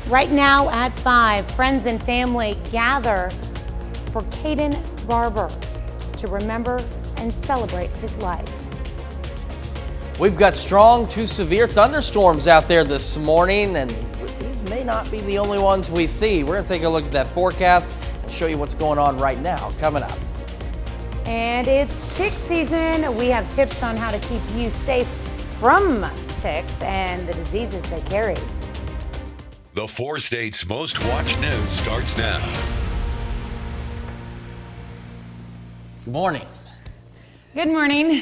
Right now at 5, friends and family gather for Caden Barber to remember and celebrate his life. We've got strong to severe thunderstorms out there this morning, and these may not be the only ones we see. We're going to take a look at that forecast and show you what's going on right now coming up. And it's tick season. We have tips on how to keep you safe from ticks and the diseases they carry. The 4 states' most watched news starts now. Good morning. Good morning.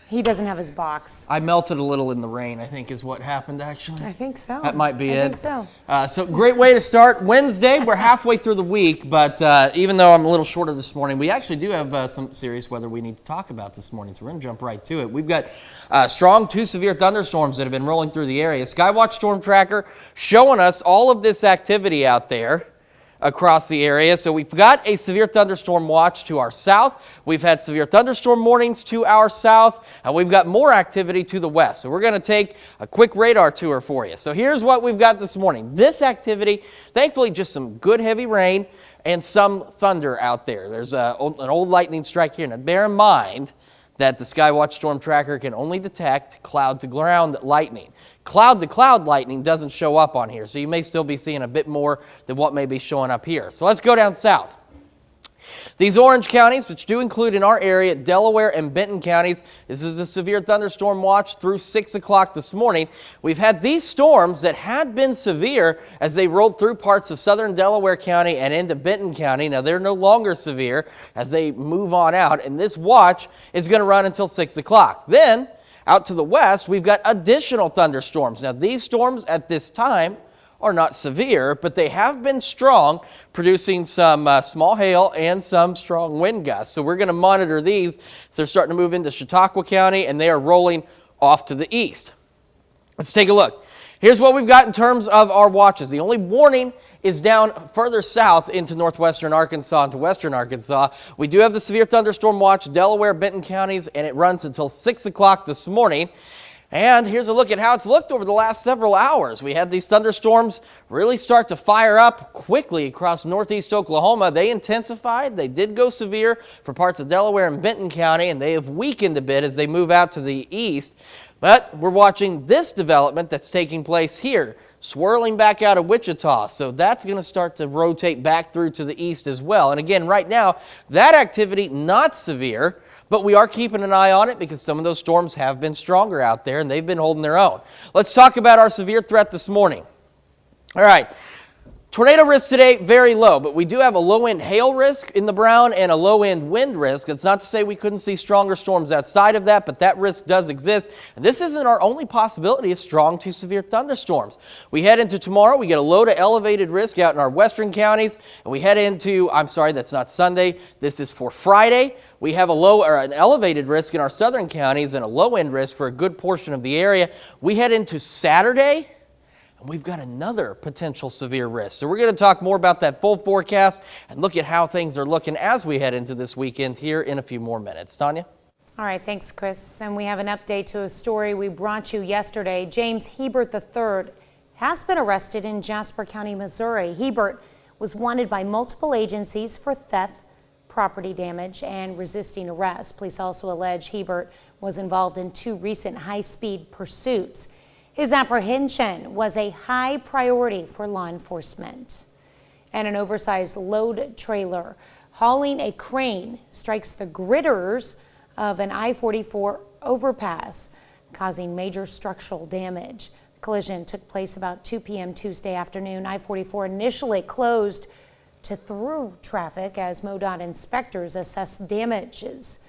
He doesn't have his box. I melted a little in the rain, I think is what happened actually. I think so. That might be it. I think so. So great way to start Wednesday. We're halfway through the week, but even though I'm a little shorter this morning, we actually do have some serious weather we need to talk about this morning, so we're going to jump right to it. We've got strong to severe thunderstorms that have been rolling through the area. Skywatch Storm Tracker showing us all of this activity out there across the area. So we've got a severe thunderstorm watch to our south. We've had severe thunderstorm warnings to our south, and we've got more activity to the west. So we're going to take a quick radar tour for you. So here's what we've got this morning. This activity, thankfully just some good heavy rain and some thunder out there. There's an old lightning strike here. Now bear in mind that the Skywatch Storm Tracker can only detect cloud-to-ground lightning. Cloud-to-cloud lightning doesn't show up on here, so you may still be seeing a bit more than what may be showing up here. So let's go down south. These orange counties, which do include in our area Delaware and Benton counties, this is a severe thunderstorm watch through 6 o'clock this morning. We've had these storms that had been severe as they rolled through parts of southern Delaware County and into Benton County. Now they're no longer severe as they move on out, and this watch is going to run until 6 o'clock. Then, out to the west, we've got additional thunderstorms. Now these storms at this time are not severe, but they have been strong, producing some small hail and some strong wind gusts. So we're going to monitor these. So they're starting to move into Chautauqua County, and they are rolling off to the east. Let's take a look. Here's what we've got in terms of our watches. The only warning is down further south into northwestern Arkansas and to western Arkansas. We do have the severe thunderstorm watch, Delaware, Benton counties, and it runs until 6 o'clock this morning. And here's a look at how it's looked over the last several hours. We had these thunderstorms really start to fire up quickly across northeast Oklahoma. They intensified. They did go severe for parts of Delaware and Benton County, and they have weakened a bit as they move out to the east. But we're watching this development that's taking place here, swirling back out of Wichita. So that's going to start to rotate back through to the east as well. And again, right now, that activity not severe, but we are keeping an eye on it because some of those storms have been stronger out there and they've been holding their own. Let's talk about our severe threat this morning. All right. Tornado risk today, very low, but we do have a low-end hail risk in the Brown and a low-end wind risk. It's not to say we couldn't see stronger storms outside of that, but that risk does exist. And this isn't our only possibility of strong to severe thunderstorms. We head into tomorrow, we get a low to elevated risk out in our western counties, and we head into, I'm sorry, that's not Sunday, this is for Friday. We have a low or an elevated risk in our southern counties and a low-end risk for a good portion of the area. We head into Saturday, and we've got another potential severe risk. So we're going to talk more about that full forecast and look at how things are looking as we head into this weekend here in a few more minutes. Tanya? All right, thanks, Chris. And we have an update to a story we brought you yesterday. James Hebert III has been arrested in Jasper County, Missouri. Hebert was wanted by multiple agencies for theft, property damage, and resisting arrest. Police also allege Hebert was involved in 2 recent high-speed pursuits. His apprehension was a high priority for law enforcement. And an oversized load trailer hauling a crane strikes the gridders of an I-44 overpass, causing major structural damage. The collision took place about 2 p.m. Tuesday afternoon. I-44 initially closed to through traffic as MoDOT inspectors assess damages.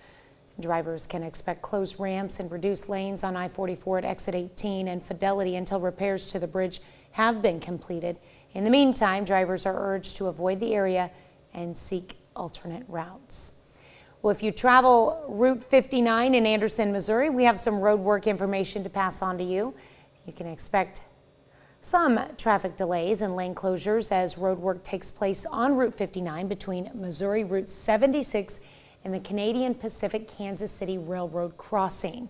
Drivers can expect closed ramps and reduced lanes on I-44 at exit 18 and Fidelity until repairs to the bridge have been completed. In the meantime, drivers are urged to avoid the area and seek alternate routes. Well, if you travel Route 59 in Anderson, Missouri, we have some road work information to pass on to you. You can expect some traffic delays and lane closures as road work takes place on Route 59 between Missouri Route 76 and the Canadian Pacific Kansas City Railroad crossing.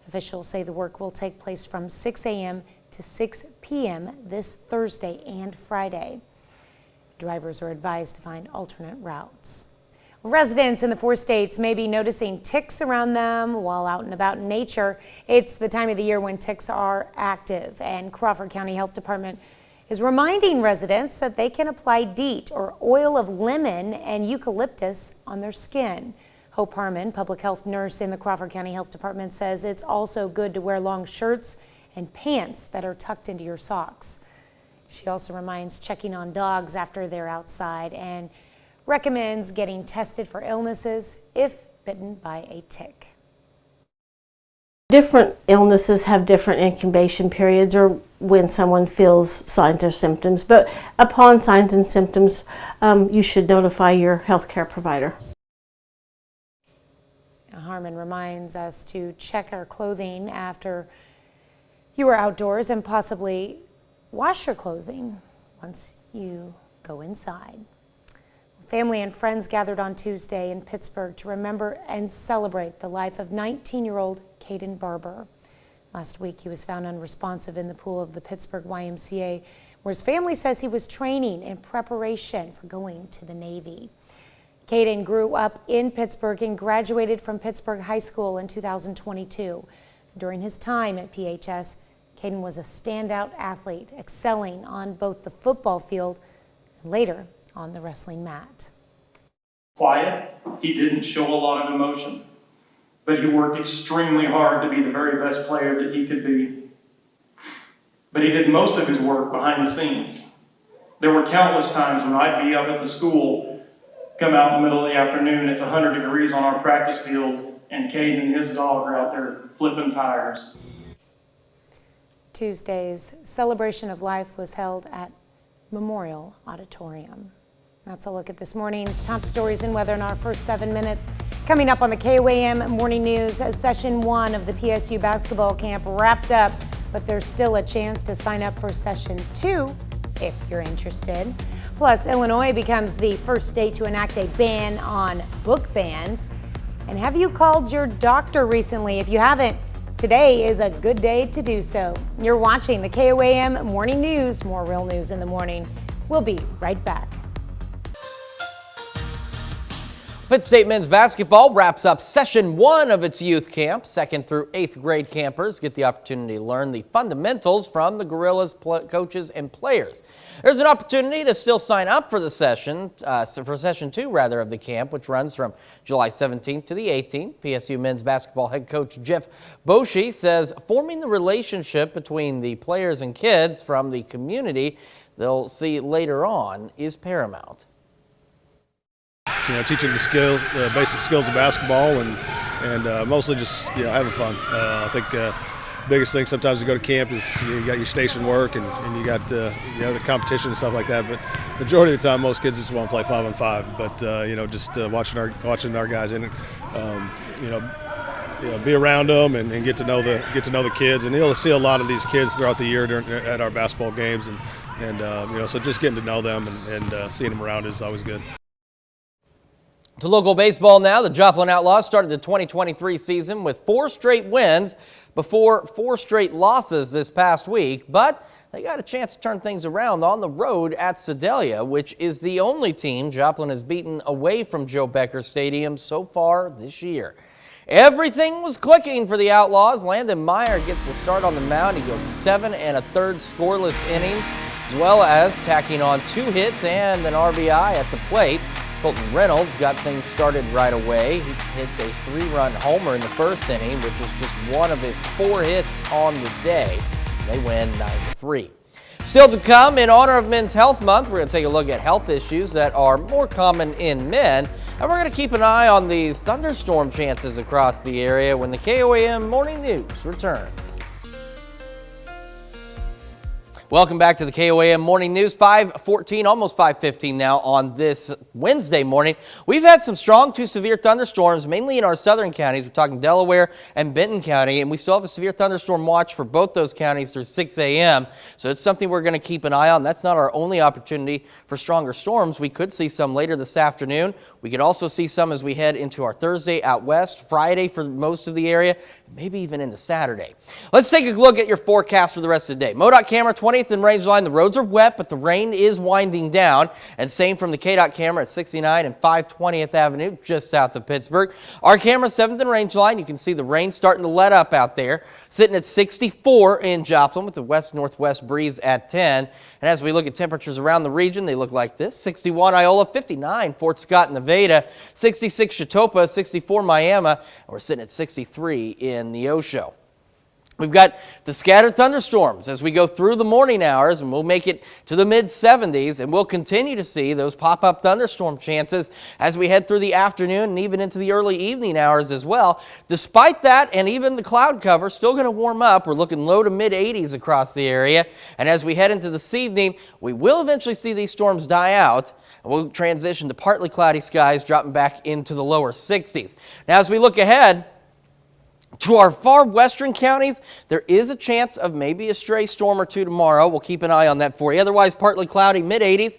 Officials say the work will take place from 6 a.m. to 6 p.m. this Thursday and Friday. Drivers are advised to find alternate routes. Residents in the 4 states may be noticing ticks around them while out and about in nature. It's the time of the year when ticks are active, and Crawford County Health Department is reminding residents that they can apply DEET, or oil of lemon and eucalyptus, on their skin. Hope Harmon, public health nurse in the Crawford County Health Department, says it's also good to wear long shirts and pants that are tucked into your socks. She also reminds checking on dogs after they're outside and recommends getting tested for illnesses if bitten by a tick. Different illnesses have different incubation periods, or when someone feels signs or symptoms, but upon signs and symptoms, you should notify your healthcare provider. Harmon reminds us to check our clothing after you are outdoors and possibly wash your clothing once you go inside. Family and friends gathered on Tuesday in Pittsburgh to remember and celebrate the life of 19-year-old Caden Barber. Last week, he was found unresponsive in the pool of the Pittsburgh YMCA, where his family says he was training in preparation for going to the Navy. Caden grew up in Pittsburgh and graduated from Pittsburgh High School in 2022. During his time at PHS, Caden was a standout athlete, excelling on both the football field and later on the wrestling mat. Quiet, he didn't show a lot of emotion, but he worked extremely hard to be the very best player that he could be. But he did most of his work behind the scenes. There were countless times when I'd be up at the school, come out in the middle of the afternoon, it's 100 degrees on our practice field, and Caden and his dog are out there flipping tires. Tuesday's celebration of life was held at Memorial Auditorium. That's a look at this morning's top stories and weather in our first 7 minutes. Coming up on the KOAM Morning News, Session 1 of the PSU basketball camp wrapped up, but there's still a chance to sign up for Session 2 if you're interested. Plus, Illinois becomes the first state to enact a ban on book bans. And have you called your doctor recently? If you haven't, today is a good day to do so. You're watching the KOAM Morning News. More real news in the morning. We'll be right back. Pitt State men's basketball wraps up Session 1 of its youth camp. 2nd through 8th grade campers get the opportunity to learn the fundamentals from the Gorillas coaches and players. There's an opportunity to still sign up for the session, for Session 2 rather, of the camp, which runs from July 17th to the 18th. PSU men's basketball head coach Jeff Boschee says forming the relationship between the players and kids from the community they'll see later on is paramount. You know, teaching the skills, basic skills of basketball, and mostly just having fun. I think biggest thing sometimes you go to camp is you got your station work and you got the competition and stuff like that. But majority of the time, most kids just want to play 5-on-5. But just watching our guys in it, be around them and get to know the kids. And you'll see a lot of these kids throughout the year at our basketball games, and so just getting to know them and seeing them around is always good. To local baseball now, the Joplin Outlaws started the 2023 season with 4 straight wins before 4 straight losses this past week, but they got a chance to turn things around on the road at Sedalia, which is the only team Joplin has beaten away from Joe Becker Stadium so far this year. Everything was clicking for the Outlaws. Landon Meyer gets the start on the mound. He goes 7 1/3 scoreless innings, as well as tacking on 2 hits and an RBI at the plate. Colton Reynolds got things started right away. He hits a 3-run homer in the first inning, which is just one of his 4 hits on the day. They win 9-3. Still to come, in honor of Men's Health Month, we're going to take a look at health issues that are more common in men. And we're going to keep an eye on these thunderstorm chances across the area when the KOAM Morning News returns. Welcome back to the KOAM Morning News. 5:14, almost 5:15 now on this Wednesday morning. We've had some strong to severe thunderstorms, mainly in our southern counties. We're talking Delaware and Benton County, and we still have a severe thunderstorm watch for both those counties through 6 a.m. So it's something we're going to keep an eye on. That's not our only opportunity for stronger storms. We could see some later this afternoon. We could also see some as we head into our Thursday out west, Friday for most of the area, maybe even into Saturday. Let's take a look at your forecast for the rest of the day. MoDOT camera 20th and range line. The roads are wet, but the rain is winding down. And same from the KDOT camera at 69 and 520th Avenue, just south of Pittsburgh. Our camera 7th and range line. You can see the rain starting to let up out there. Sitting at 64 in Joplin with the west-northwest breeze at 10. And as we look at temperatures around the region, they look like this. 61 Iola, 59 Fort Scott, Nevada, 66 Chitopa, 64 Miami, and we're sitting at 63 in Neosho. We've got the scattered thunderstorms as we go through the morning hours, and we'll make it to the mid-70s, and we'll continue to see those pop-up thunderstorm chances as we head through the afternoon and even into the early evening hours as well. Despite that, and even the cloud cover, still going to warm up. We're looking low to mid-80s across the area, and as we head into this evening, we will eventually see these storms die out, and we'll transition to partly cloudy skies, dropping back into the lower 60s. Now, as we look ahead to our far western counties, there is a chance of maybe a stray storm or two tomorrow. We'll keep an eye on that for you. Otherwise, partly cloudy, mid-80s.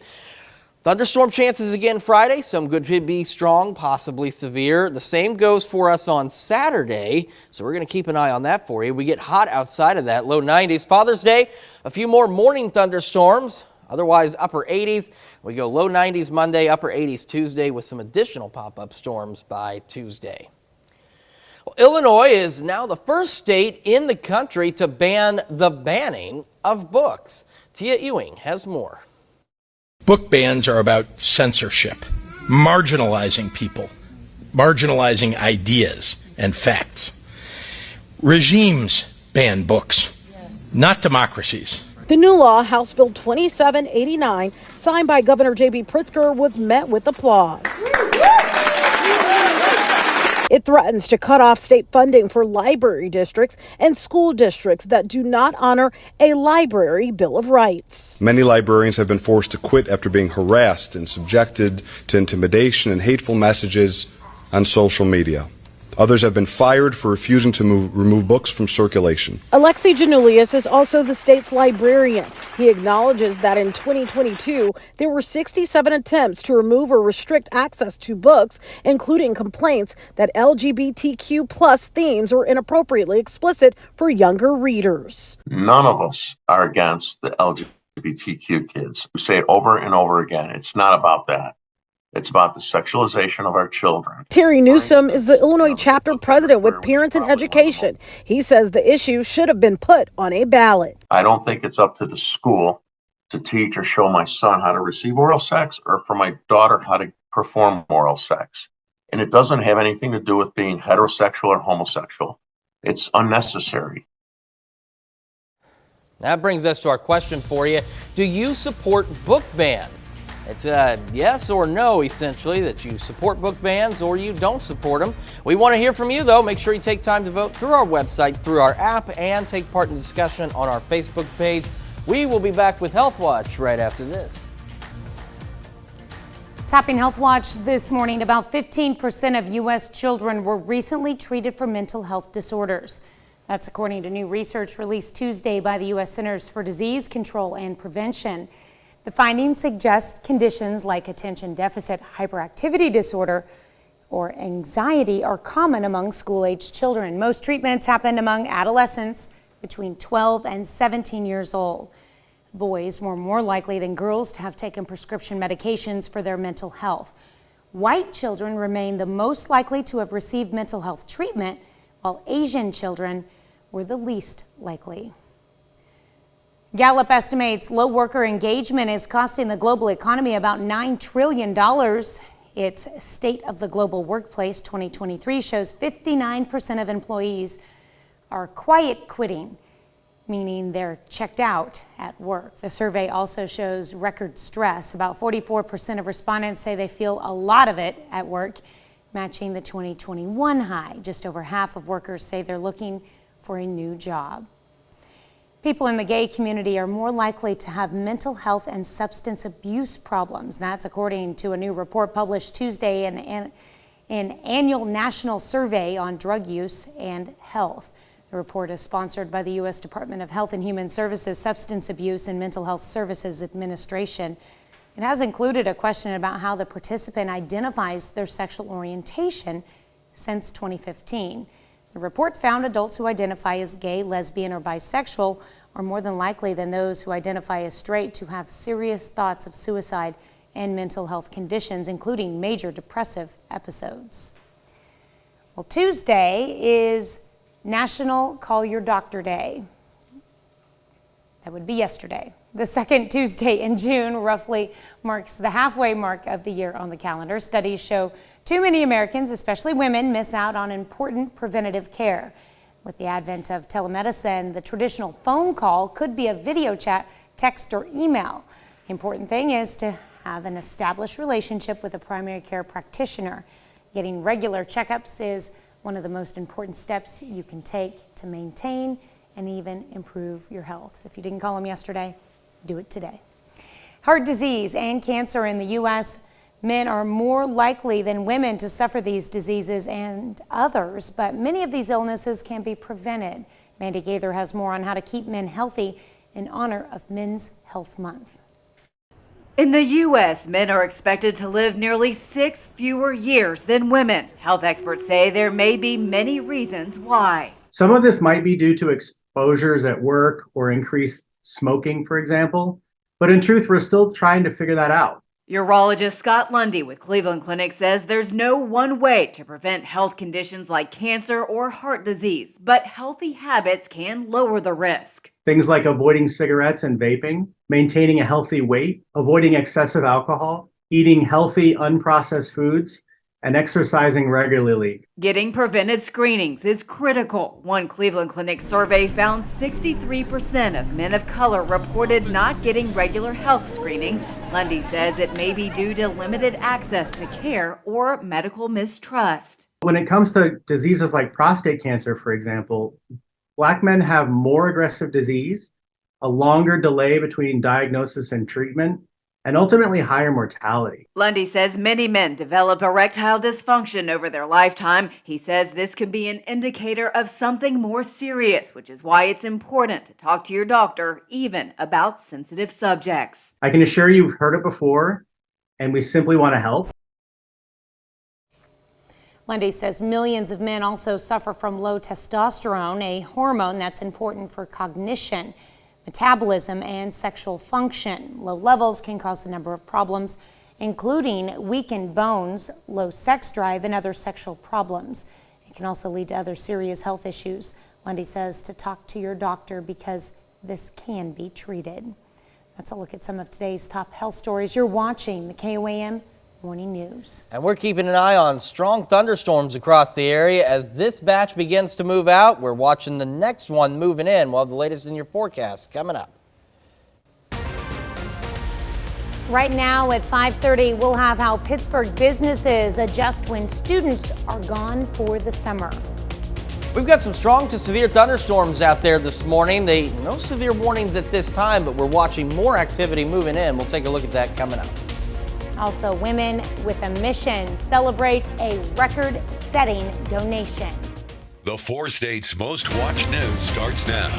Thunderstorm chances again Friday. Some could be strong, possibly severe. The same goes for us on Saturday, so we're going to keep an eye on that for you. We get hot outside of that, low 90s. Father's Day, a few more morning thunderstorms. Otherwise, upper 80s. We go low 90s Monday, upper 80s Tuesday with some additional pop-up storms by Tuesday. Well, Illinois is now the first state in the country to ban the banning of books. Tia Ewing has more. Book bans are about censorship, marginalizing people, marginalizing ideas and facts. Regimes ban books, not democracies. The new law, House Bill 2789, signed by Governor J.B. Pritzker, was met with applause. It threatens to cut off state funding for library districts and school districts that do not honor a library Bill of Rights. Many librarians have been forced to quit after being harassed and subjected to intimidation and hateful messages on social media. Others have been fired for refusing to remove books from circulation. Alexi Janulius is also the state's librarian. He acknowledges that in 2022, there were 67 attempts to remove or restrict access to books, including complaints that LGBTQ plus themes were inappropriately explicit for younger readers. None of us are against the LGBTQ kids. We say it over and over again. It's not about that. It's about the sexualization of our children. Terry Newsom is the Illinois chapter president with Parents in Education. He says the issue should have been put on a ballot. I don't think it's up to the school to teach or show my son how to receive oral sex or for my daughter how to perform oral sex. And it doesn't have anything to do with being heterosexual or homosexual. It's unnecessary. That brings us to our question for you. Do you support book bans? It's a yes or no, essentially, that you support book bans or you don't support them. We want to hear from you, though. Make sure you take time to vote through our website, through our app, and take part in the discussion on our Facebook page. We will be back with Health Watch right after this. Topping Health Watch this morning, about 15% of U.S. children were recently treated for mental health disorders. That's according to new research released Tuesday by the U.S. Centers for Disease Control and Prevention. The findings suggest conditions like attention deficit hyperactivity disorder or anxiety are common among school-aged children. Most treatments happen among adolescents between 12 and 17 years old. Boys were more likely than girls to have taken prescription medications for their mental health. White children remain the most likely to have received mental health treatment, while Asian children were the least likely. Gallup estimates low worker engagement is costing the global economy about $9 trillion. Its State of the Global Workplace 2023 shows 59% of employees are quiet quitting, meaning they're checked out at work. The survey also shows record stress. About 44% of respondents say they feel a lot of it at work, matching the 2021 high. Just over half of workers say they're looking for a new job. People in the gay community are more likely to have mental health and substance abuse problems. That's according to a new report published Tuesday in an annual national survey on drug use and health. The report is sponsored by the U.S. Department of Health and Human Services Substance Abuse and Mental Health Services Administration. It has included a question about how the participant identifies their sexual orientation since 2015. The report found adults who identify as gay, lesbian, or bisexual are more than likely than those who identify as straight to have serious thoughts of suicide and mental health conditions, including major depressive episodes. Well, Tuesday is National Call Your Doctor Day. That would be yesterday. The second Tuesday in June roughly marks the halfway mark of the year on the calendar. Studies show too many Americans, especially women, miss out on important preventative care. With the advent of telemedicine, the traditional phone call could be a video chat, text, or email. The important thing is to have an established relationship with a primary care practitioner. Getting regular checkups is one of the most important steps you can take to maintain and even improve your health. So if you didn't call them yesterday, do it today. Heart disease and cancer in the U.S. Men are more likely than women to suffer these diseases and others, but many of these illnesses can be prevented. Mandy Gaither has more on how to keep men healthy in honor of Men's Health Month. In the U.S., men are expected to live nearly 6 fewer years than women. Health experts say there may be many reasons why. Some of this might be due to exposures at work or increased smoking, for example. But in truth, we're still trying to figure that out. Urologist Scott Lundy with Cleveland Clinic says there's no one way to prevent health conditions like cancer or heart disease, but healthy habits can lower the risk. Things like avoiding cigarettes and vaping, maintaining a healthy weight, avoiding excessive alcohol, eating healthy, unprocessed foods, and exercising regularly. Getting preventive screenings is critical. One Cleveland Clinic survey found 63% of men of color reported not getting regular health screenings. Lundy says it may be due to limited access to care or medical mistrust. When it comes to diseases like prostate cancer, for example, Black men have more aggressive disease, a longer delay between diagnosis and treatment, and ultimately higher mortality. Lundy says many men develop erectile dysfunction over their lifetime. He says this could be an indicator of something more serious, which is why it's important to talk to your doctor, even about sensitive subjects. I can assure you we've heard it before, and we simply want to help. Lundy says millions of men also suffer from low testosterone, a hormone that's important for cognition, metabolism, and sexual function. Low levels can cause a number of problems, including weakened bones, low sex drive, and other sexual problems. It can also lead to other serious health issues. Lundy says to talk to your doctor because this can be treated. That's a look at some of today's top health stories. You're watching the KOAM Morning News. And we're keeping an eye on strong thunderstorms across the area as this batch begins to move out. We're watching the next one moving in. We'll have the latest in your forecast coming up. Right now at 5:30, we'll have how Pittsburgh businesses adjust when students are gone for the summer. We've got some strong to severe thunderstorms out there this morning. No severe warnings at this time, but we're watching more activity moving in. We'll take a look at that coming up. Also, Women with a Mission celebrate a record-setting donation. The 4 states' most watched news starts now.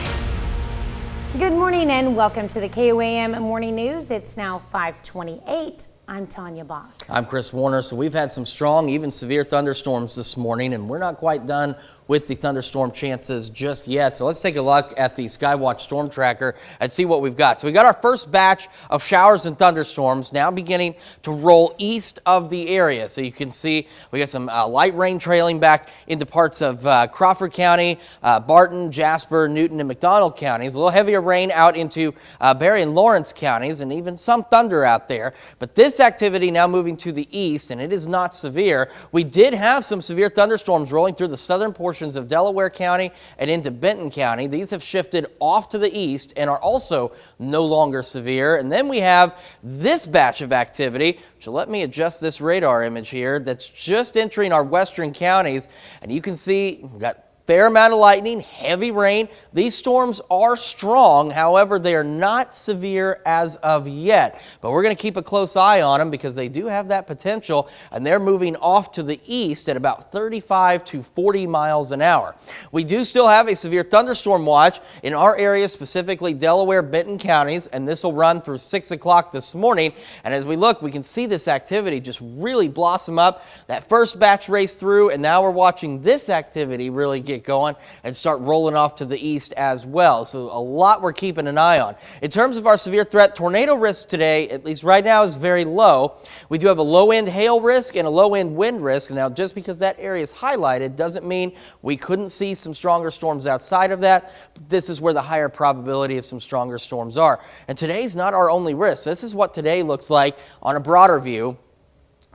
Good morning and welcome to the KOAM Morning News. It's now 5:28. I'm Tanya Bach. I'm Chris Warner. So we've had some strong, even severe thunderstorms this morning, and we're not quite done with the thunderstorm chances just yet. So let's take a look at the Skywatch Storm Tracker and see what we've got. So we got our first batch of showers and thunderstorms now beginning to roll east of the area. So you can see we got some light rain trailing back into parts of Crawford County, Barton, Jasper, Newton, and McDonald counties. A little heavier rain out into Berry and Lawrence counties, and even some thunder out there. But this activity now moving to the east, and it is not severe. We did have some severe thunderstorms rolling through the southern portions of Delaware County and into Benton County. These have shifted off to the east and are also no longer severe. And then we have this batch of activity. So let me adjust this radar image here that's just entering our western counties. And you can see we've got fair amount of lightning, heavy rain. These storms are strong. However, they are not severe as of yet. But we're going to keep a close eye on them because they do have that potential, and they're moving off to the east at about 35 to 40 miles an hour. We do still have a severe thunderstorm watch in our area, specifically Delaware, Benton counties, and this will run through 6 o'clock this morning. And as we look, we can see this activity just really blossom up. That first batch raced through, and now we're watching this activity really get get going and start rolling off to the east as well. So a lot we're keeping an eye on. In terms of our severe threat, tornado risk today, at least right now, is very low. We do have a low-end hail risk and a low-end wind risk. Now, just because that area is highlighted doesn't mean we couldn't see some stronger storms outside of that. But this is where the higher probability of some stronger storms are. And today's not our only risk. This is what today looks like on a broader view.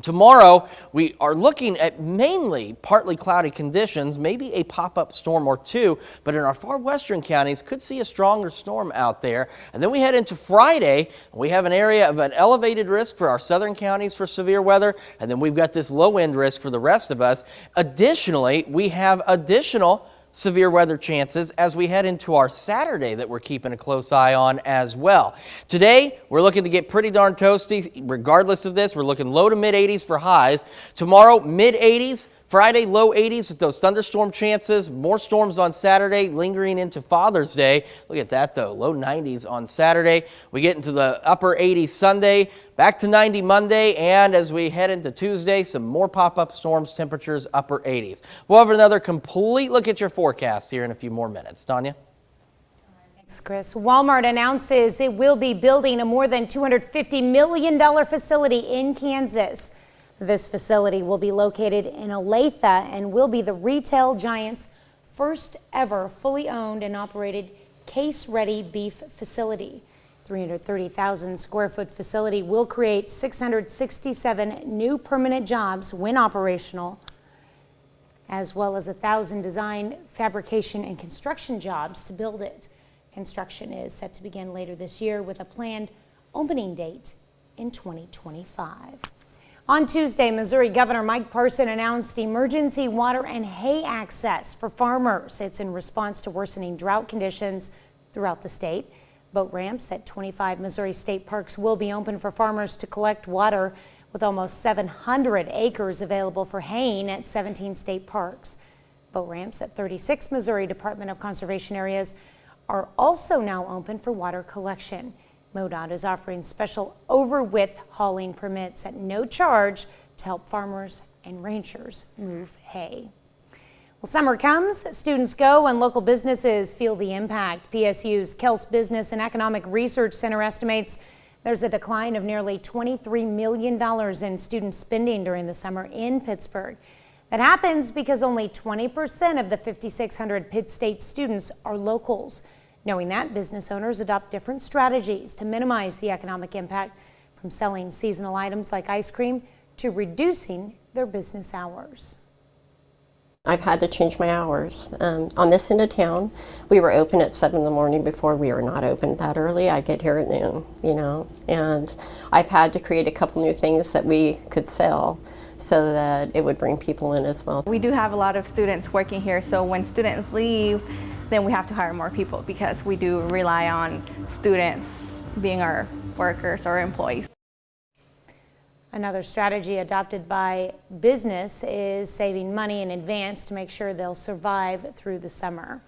Tomorrow, we are looking at mainly partly cloudy conditions, maybe a pop-up storm or two, but in our far western counties, could see a stronger storm out there. And then we head into Friday, we have an area of an elevated risk for our southern counties for severe weather, and then we've got this low-end risk for the rest of us. Additionally, we have additional severe weather chances as we head into our Saturday that we're keeping a close eye on as well. Today, we're looking to get pretty darn toasty. Regardless of this, we're looking low to mid 80s for highs. Tomorrow, mid 80s. Friday, low 80s with those thunderstorm chances. More storms on Saturday, lingering into Father's Day. Look at that, though. Low 90s on Saturday. We get into the upper 80s Sunday, back to 90 Monday, and as we head into Tuesday, some more pop-up storms, temperatures upper 80s. We'll have another complete look at your forecast here in a few more minutes. Tanya? Thanks, Chris. Walmart announces it will be building a more than $250 million facility in Kansas. This facility will be located in Olathe and will be the retail giant's first ever fully owned and operated case-ready beef facility. 330,000 square foot facility will create 667 new permanent jobs when operational, as well as 1,000 design, fabrication, and construction jobs to build it. Construction is set to begin later this year with a planned opening date in 2025. On Tuesday, Missouri Governor Mike Parson announced emergency water and hay access for farmers. It's in response to worsening drought conditions throughout the state. Boat ramps at 25 Missouri state parks will be open for farmers to collect water, with almost 700 acres available for haying at 17 state parks. Boat ramps at 36 Missouri Department of Conservation areas are also now open for water collection. MoDOT is offering special over-width hauling permits at no charge to help farmers and ranchers move hay. Well, summer comes, students go, and local businesses feel the impact. PSU's Kels Business and Economic Research Center estimates there's a decline of nearly $23 million in student spending during the summer in Pittsburgh. That happens because only 20% of the 5,600 Pitt State students are locals. Knowing that, business owners adopt different strategies to minimize the economic impact, from selling seasonal items like ice cream to reducing their business hours. I've had to change my hours. On this end of town, we were open at 7 in the morning. Before, we were not open that early. I get here at noon, and I've had to create a couple new things that we could sell so that it would bring people in as well. We do have a lot of students working here, so when students leave, then we have to hire more people because we do rely on students being our workers or employees. Another strategy adopted by business is saving money in advance to make sure they'll survive through the summer.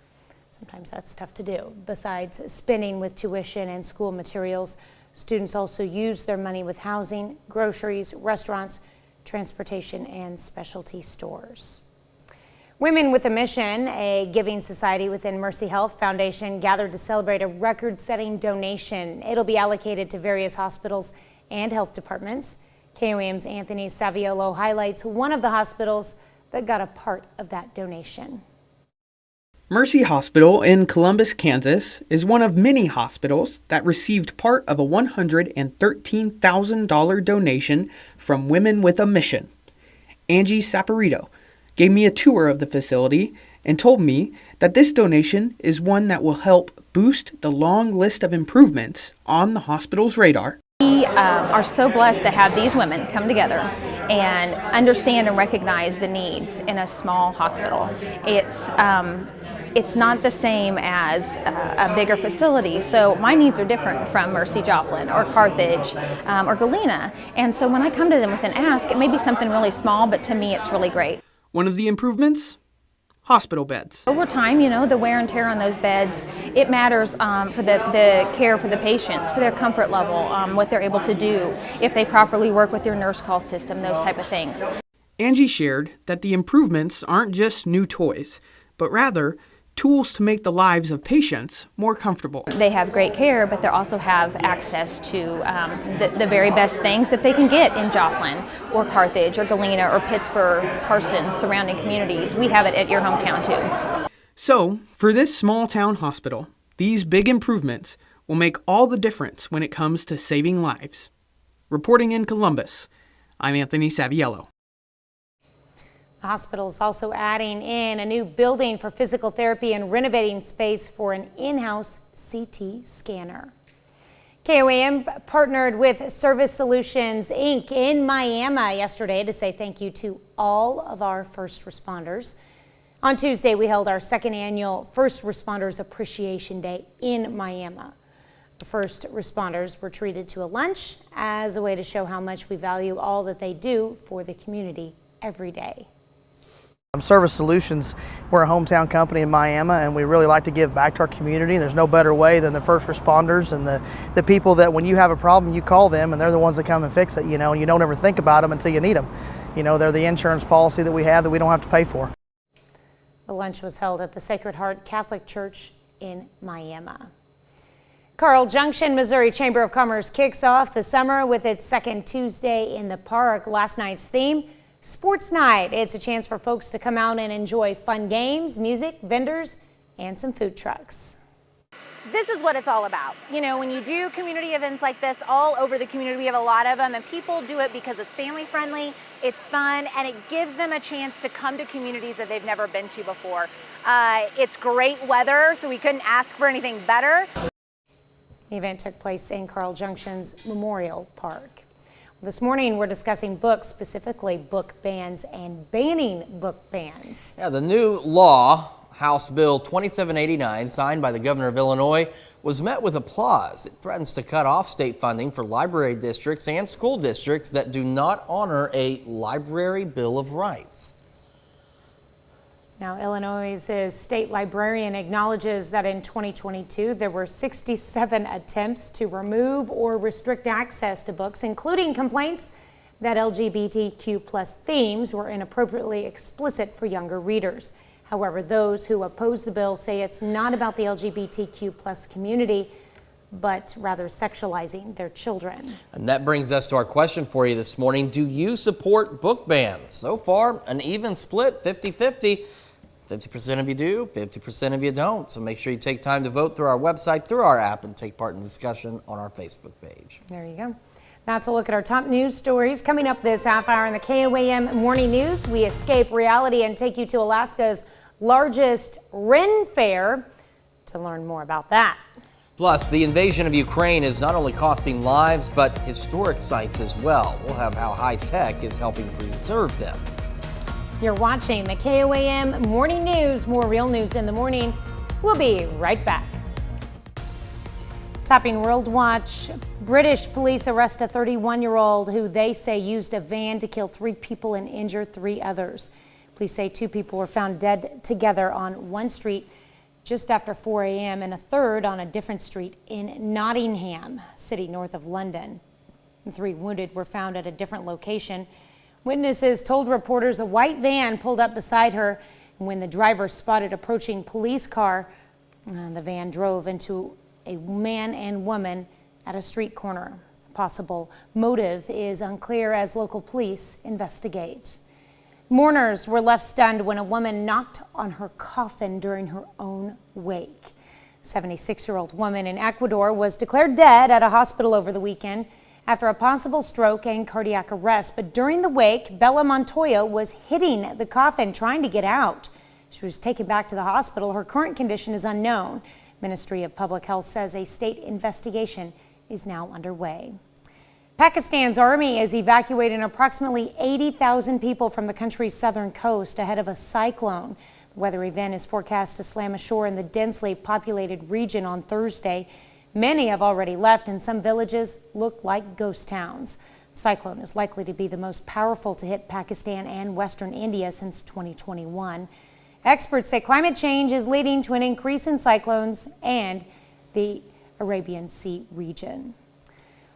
Sometimes that's tough to do. Besides spending with tuition and school materials, students also use their money with housing, groceries, restaurants, transportation, and specialty stores. Women with a Mission, a giving society within Mercy Health Foundation, gathered to celebrate a record-setting donation. It'll be allocated to various hospitals and health departments. KOAM's Anthony Saviolo highlights one of the hospitals that got a part of that donation. Mercy Hospital in Columbus, Kansas is one of many hospitals that received part of a $113,000 donation from Women with a Mission. Angie Saporito gave me a tour of the facility and told me that this donation is one that will help boost the long list of improvements on the hospital's radar. We are so blessed to have these women come together and understand and recognize the needs in a small hospital. It's not the same as a bigger facility, so my needs are different from Mercy Joplin or Carthage or Galena. And so when I come to them with an ask, it may be something really small, but to me it's really great. One of the improvements? Hospital beds. Over time, the wear and tear on those beds, it matters for the care for the patients, for their comfort level, what they're able to do, if they properly work with their nurse call system, those type of things. Angie shared that the improvements aren't just new toys, but rather tools to make the lives of patients more comfortable. They have great care, but they also have access to the very best things that they can get in Joplin or Carthage or Galena or Pittsburgh, Parsons, surrounding communities. We have it at your hometown too. So, for this small town hospital, these big improvements will make all the difference when it comes to saving lives. Reporting in Columbus, I'm Anthony Saviello. The hospital is also adding in a new building for physical therapy and renovating space for an in-house CT scanner. KOAM partnered with Service Solutions, Inc. in Miami yesterday to say thank you to all of our first responders. On Tuesday, we held our second annual First Responders Appreciation Day in Miami. The first responders were treated to a lunch as a way to show how much we value all that they do for the community every day. Service Solutions, we're a hometown company in Miami, and we really like to give back to our community. There's no better way than the first responders and the people that when you have a problem, you call them and they're the ones that come and fix it, and you don't ever think about them until you need them. They're the insurance policy that we have that we don't have to pay for. The lunch was held at the Sacred Heart Catholic Church in Miami. Carl Junction, Missouri Chamber of Commerce kicks off the summer with its second Tuesday in the Park. Last night's theme, Sports Night. It's a chance for folks to come out and enjoy fun games, music, vendors, and some food trucks. This is what it's all about. When you do community events like this all over the community, we have a lot of them, and people do it because it's family friendly, it's fun, and it gives them a chance to come to communities that they've never been to before. It's great weather, so we couldn't ask for anything better. The event took place in Carl Junction's Memorial Park. This morning, we're discussing books, specifically book bans and banning book bans. Yeah, the new law, House Bill 2789, signed by the governor of Illinois, was met with applause. It threatens to cut off state funding for library districts and school districts that do not honor a library bill of rights. Now, Illinois' state librarian acknowledges that in 2022, there were 67 attempts to remove or restrict access to books, including complaints that LGBTQ+ themes were inappropriately explicit for younger readers. However, those who oppose the bill say it's not about the LGBTQ+ community, but rather sexualizing their children. And that brings us to our question for you this morning. Do you support book bans? So far, an even split, 50-50. 50% of you do, 50% of you don't. So make sure you take time to vote through our website, through our app, and take part in the discussion on our Facebook page. There you go. That's a look at our top news stories. Coming up this half hour in the KOAM Morning News, we escape reality and take you to Alaska's largest Ren Fair to learn more about that. Plus, the invasion of Ukraine is not only costing lives, but historic sites as well. We'll have how high tech is helping preserve them. You're watching the KOAM Morning News. More real news in the morning. We'll be right back. Topping World Watch, British police arrest a 31-year-old who they say used a van to kill 3 people and injure 3 others. Police say 2 people were found dead together on one street just after 4 a.m. and a third on a different street in Nottingham City, north of London. The 3 wounded were found at a different location. Witnesses told reporters a white van pulled up beside her, and when the driver spotted approaching police car, the van drove into a man and woman at a street corner. Possible motive is unclear as local police investigate. Mourners were left stunned when a woman knocked on her coffin during her own wake. 76-year-old woman in Ecuador was declared dead at a hospital over the weekend after a possible stroke and cardiac arrest. But during the wake, Bella Montoya was hitting the coffin trying to get out. She was taken back to the hospital. Her current condition is unknown. Ministry of Public Health says a state investigation is now underway. Pakistan's army is evacuating approximately 80,000 people from the country's southern coast ahead of a cyclone. The weather event is forecast to slam ashore in the densely populated region on Thursday. Many have already left, and some villages look like ghost towns. The cyclone is likely to be the most powerful to hit Pakistan and western India since 2021. Experts say climate change is leading to an increase in cyclones and the Arabian Sea region.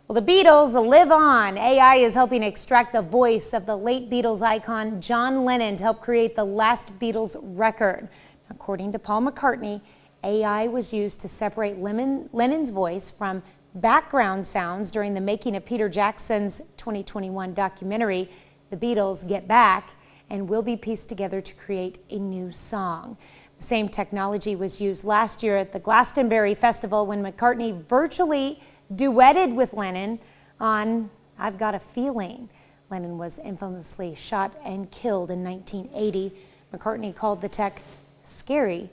Well, the Beatles live on. AI is helping extract the voice of the late Beatles icon John Lennon to help create the last Beatles record. According to Paul McCartney, AI was used to separate Lennon's voice from background sounds during the making of Peter Jackson's 2021 documentary, The Beatles Get Back, and will be pieced together to create a new song. The same technology was used last year at the Glastonbury Festival when McCartney virtually duetted with Lennon on I've Got a Feeling. Lennon was infamously shot and killed in 1980. McCartney called the tech scary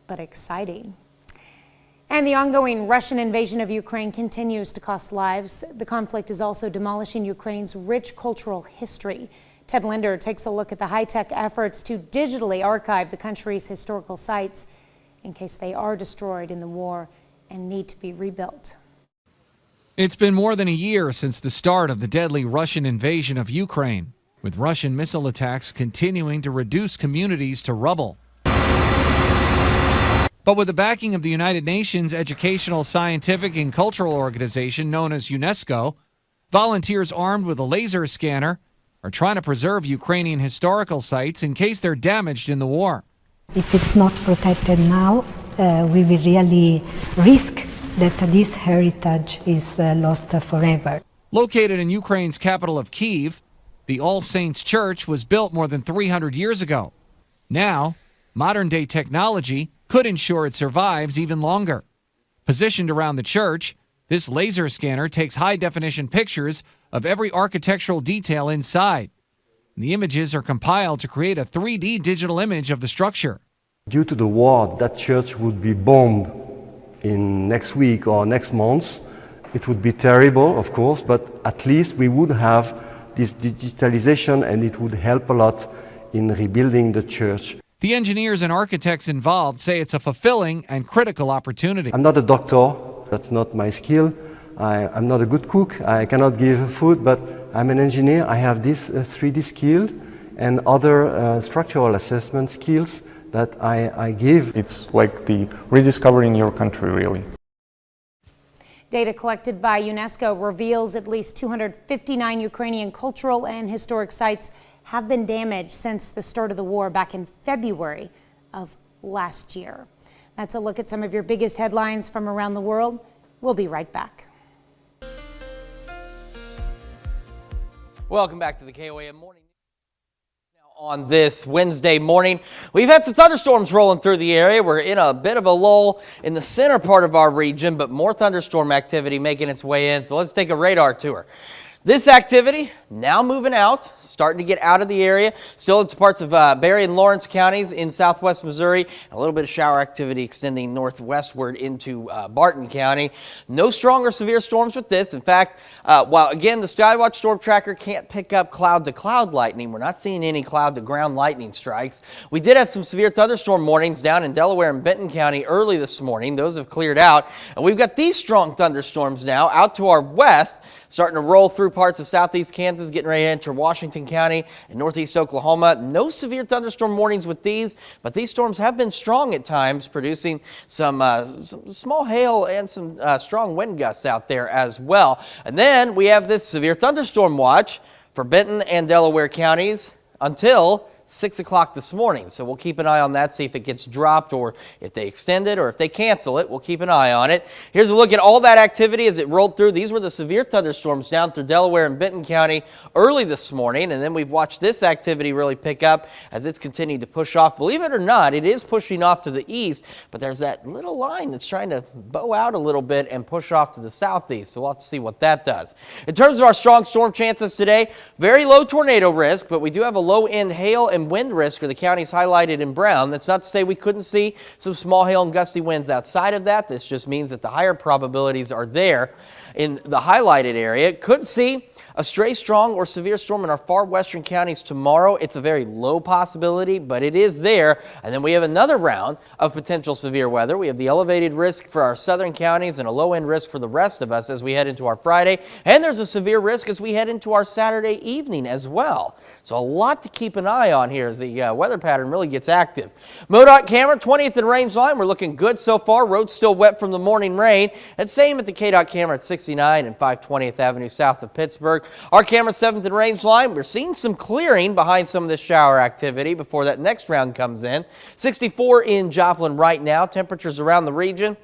but exciting. And the ongoing Russian invasion of Ukraine continues to cost lives. The conflict is also demolishing Ukraine's rich cultural history. Ted Linder takes a look at the high-tech efforts to digitally archive the country's historical sites in case they are destroyed in the war and need to be rebuilt. It's been more than a year since the start of the deadly Russian invasion of Ukraine, with Russian missile attacks continuing to reduce communities to rubble. But with the backing of the United Nations Educational, Scientific, and Cultural Organization known as UNESCO, volunteers armed with a laser scanner are trying to preserve Ukrainian historical sites in case they're damaged in the war. If it's not protected now, we will really risk that this heritage is lost forever. Located in Ukraine's capital of Kyiv, the All Saints Church was built more than 300 years ago. Now, modern-day technology could ensure it survives even longer. Positioned around the church, this laser scanner takes high-definition pictures of every architectural detail inside. The images are compiled to create a 3D digital image of the structure. Due to the war, that church would be bombed in next week or next month. It would be terrible, of course, but at least we would have this digitalization and it would help a lot in rebuilding the church. The engineers and architects involved say it's a fulfilling and critical opportunity. I'm not a doctor, that's not my skill. I'm not a good cook, I cannot give food, but I'm an engineer. I have this 3D skill and other structural assessment skills that I give. It's like the rediscovering your country, really. Data collected by UNESCO reveals at least 259 Ukrainian cultural and historic sites have been damaged since the start of the war back in February of last year. That's a look at some of your biggest headlines from around the world. We'll be right back. Welcome back to the KOAM Morning. On this Wednesday morning, we've had some thunderstorms rolling through the area. We're in a bit of a lull in the center part of our region, but more thunderstorm activity making its way in. So let's take a radar tour. This activity now moving out, starting to get out of the area. Still into parts of Berry and Lawrence counties in southwest Missouri. A little bit of shower activity extending northwestward into Barton County. No strong or severe storms with this. In fact, while again the Skywatch Storm Tracker can't pick up cloud-to-cloud lightning, we're not seeing any cloud-to-ground lightning strikes. We did have some severe thunderstorm warnings down in Delaware and Benton County early this morning. Those have cleared out. And we've got these strong thunderstorms now out to our west, starting to roll through parts of southeast Kansas, getting ready to enter Washington County and northeast Oklahoma. No severe thunderstorm warnings with these, but these storms have been strong at times, producing some small hail and some strong wind gusts out there as well. And then we have this severe thunderstorm watch for Benton and Delaware counties until 6 o'clock this morning. So we'll keep an eye on that, see if it gets dropped or if they extend it or if they cancel it. We'll keep an eye on it. Here's a look at all that activity as it rolled through. These were the severe thunderstorms down through Delaware and Benton County early this morning. And then we've watched this activity really pick up as it's continued to push off. Believe it or not, it is pushing off to the east, but there's that little line that's trying to bow out a little bit and push off to the southeast. So we'll have to see what that does. In terms of our strong storm chances today, very low tornado risk, but we do have a low end hail and wind risk for the counties highlighted in brown. That's not to say we couldn't see some small hail and gusty winds outside of that. This just means that the higher probabilities are there in the highlighted area. Could see a stray strong or severe storm in our far western counties tomorrow. It's a very low possibility, but it is there. And then we have another round of potential severe weather. We have the elevated risk for our southern counties and a low end risk for the rest of us as we head into our Friday. And there's a severe risk as we head into our Saturday evening as well. So a lot to keep an eye on here as the weather pattern really gets active. MoDOT camera, 20th and range line. We're looking good so far. Roads still wet from the morning rain. And same at the KDOT camera at 69 and 520th Avenue south of Pittsburgh. Pittsburgh. Our camera 7th and range line. We're seeing some clearing behind some of this shower activity before that next round comes in. 64 in Joplin right now. Temperatures around the region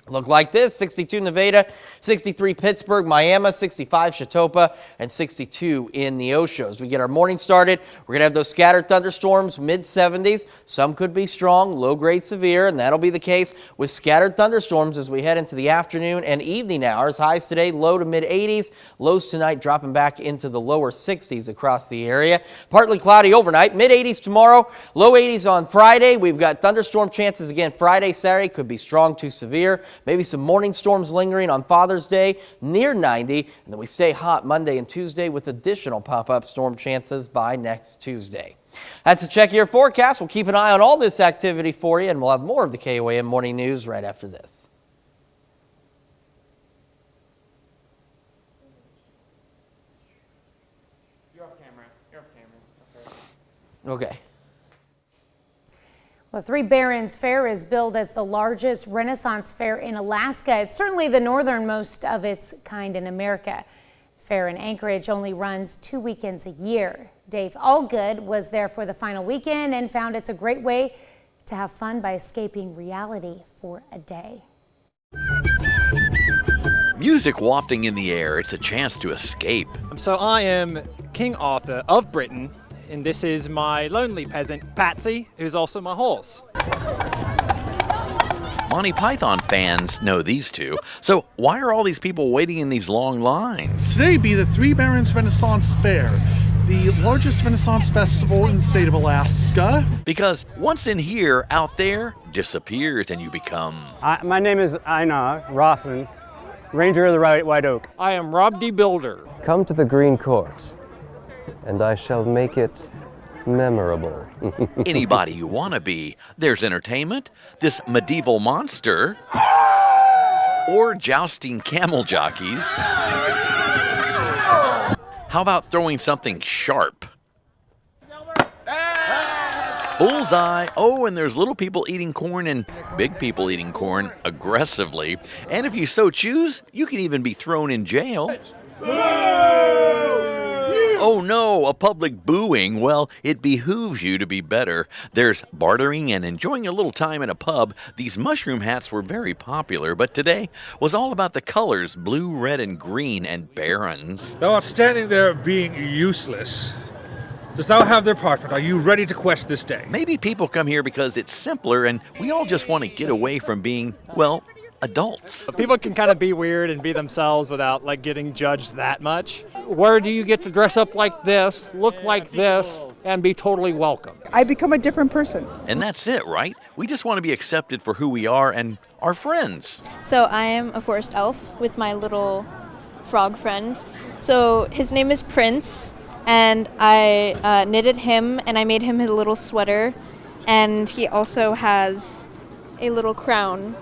look like this: 62 Nevada, 63 Pittsburgh, Miami, 65 Chatopa, and 62 in Neosho. As we get our morning started, we're going to have those scattered thunderstorms, mid-70s. Some could be strong, low-grade severe, and that'll be the case with scattered thunderstorms as we head into the afternoon and evening hours. Highs today, low to mid-80s. Lows tonight dropping back into the lower 60s across the area. Partly cloudy overnight, mid-80s tomorrow, low 80s on Friday. We've got thunderstorm chances again Friday, Saturday. Could be strong to severe. Maybe some morning storms lingering on Father's Day, near 90, and then we stay hot Monday and Tuesday with additional pop-up storm chances by next Tuesday. That's a check of your forecast. We'll keep an eye on all this activity for you, and we'll have more of the KOAM Morning News right after this. You're off camera. You're off camera. Okay. Well, Three Barons Fair is billed as the largest Renaissance fair in Alaska. It's certainly the northernmost of its kind in America. The fair in Anchorage only runs 2 weekends a year. Dave Allgood was there for the final weekend and found it's a great way to have fun by escaping reality for a day. Music wafting in the air, it's a chance to escape. So I am King Arthur of Britain, and this is my lonely peasant, Patsy, who's also my horse. Monty Python fans know these two, so why are all these people waiting in these long lines? Today be the Three Barons Renaissance Fair, the largest Renaissance festival in the state of Alaska. Because once in here, out there disappears and you become... My name is Einar Rothman, Ranger of the White Oak. I am Rob D. Builder. Come to the Green Court, and I shall make it memorable. Anybody you want to be. There's entertainment, this medieval monster, or jousting camel jockeys. How about throwing something sharp? Bullseye. Oh, and there's little people eating corn and big people eating corn aggressively. And if you so choose, you can even be thrown in jail. Oh no, a public booing. Well, it behooves you to be better. There's bartering and enjoying a little time in a pub. These mushroom hats were very popular, but today was all about the colors, blue, red, and green, and barons. Thou art standing there being useless. Dost thou have their parchment? Are you ready to quest this day? Maybe people come here because it's simpler and we all just want to get away from being, well, adults. People can kind of be weird and be themselves without like getting judged that much. Where do you get to dress up like this, look like this, and be totally welcome? I become a different person. And that's it, right? We just want to be accepted for who we are and our friends. So I am a forest elf with my little frog friend. So his name is Prince, and I knitted him and I made him his little sweater, and he also has a little crown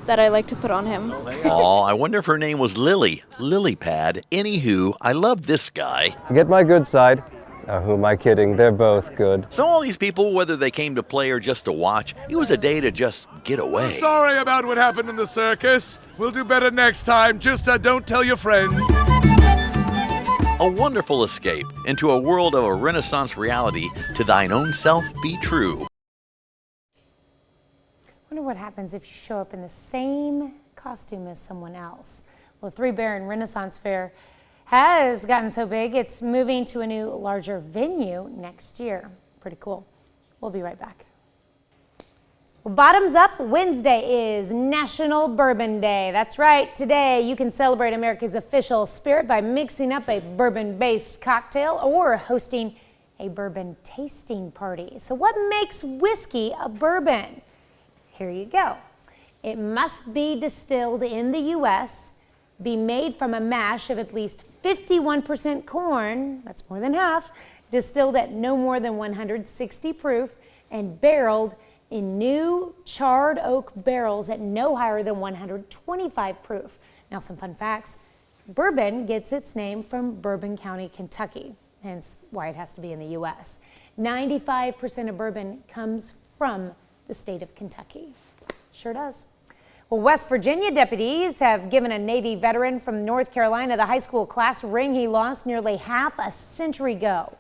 that I like to put on him. Aw, I wonder if her name was Lily. Lily Pad. Anywho, I love this guy. Get my good side. Who am I kidding? They're both good. So all these people, whether they came to play or just to watch, it was a day to just get away. Sorry about what happened in the circus. We'll do better next time. Just don't tell your friends. A wonderful escape into a world of a Renaissance reality. To thine own self be true. Wonder what happens if you show up in the same costume as someone else. Well, the Three Baron Renaissance Fair has gotten so big, it's moving to a new, larger venue next year. Pretty cool. We'll be right back. Well, Bottoms Up Wednesday is National Bourbon Day. That's right. Today, you can celebrate America's official spirit by mixing up a bourbon-based cocktail or hosting a bourbon tasting party. So what makes whiskey a bourbon? Here you go. It must be distilled in the U.S., be made from a mash of at least 51% corn, that's more than half, distilled at no more than 160 proof, and barreled in new charred oak barrels at no higher than 125 proof. Now some fun facts. Bourbon gets its name from Bourbon County, Kentucky, hence why it has to be in the U.S. 95% of bourbon comes from the state of Kentucky. Sure does. Well, West Virginia deputies have given a Navy veteran from North Carolina the high school class ring he lost nearly half a century ago.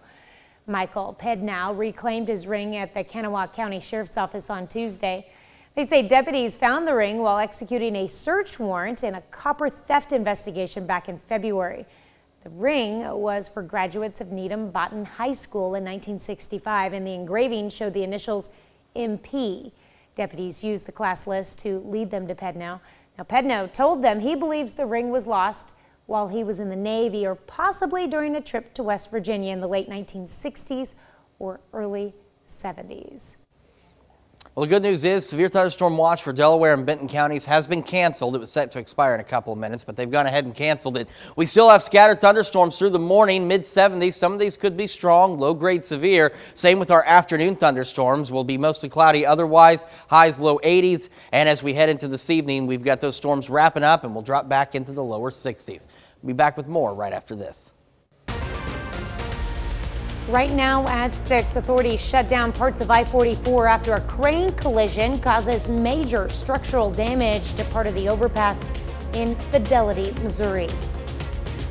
Michael Pednow reclaimed his ring at the Kanawha County Sheriff's Office on Tuesday. They say deputies found the ring while executing a search warrant in a copper theft investigation back in February. The ring was for graduates of Needham Botton High School in 1965, and the engraving showed the initials MP. Deputies used the class list to lead them to Pednow. Now, Pednow told them he believes the ring was lost while he was in the Navy or possibly during a trip to West Virginia in the late 1960s or early 70s. Well, the good news is severe thunderstorm watch for Delaware and Benton counties has been canceled. It was set to expire in a couple of minutes, but they've gone ahead and canceled it. We still have scattered thunderstorms through the morning, mid-70s. Some of these could be strong, low-grade severe. Same with our afternoon thunderstorms. Will be mostly cloudy otherwise, highs low 80s. And as we head into this evening, we've got those storms wrapping up and we'll drop back into the lower 60s. We'll be back with more right after this. Right now at 6, authorities shut down parts of I-44 after a crane collision causes major structural damage to part of the overpass in Fidelity, Missouri.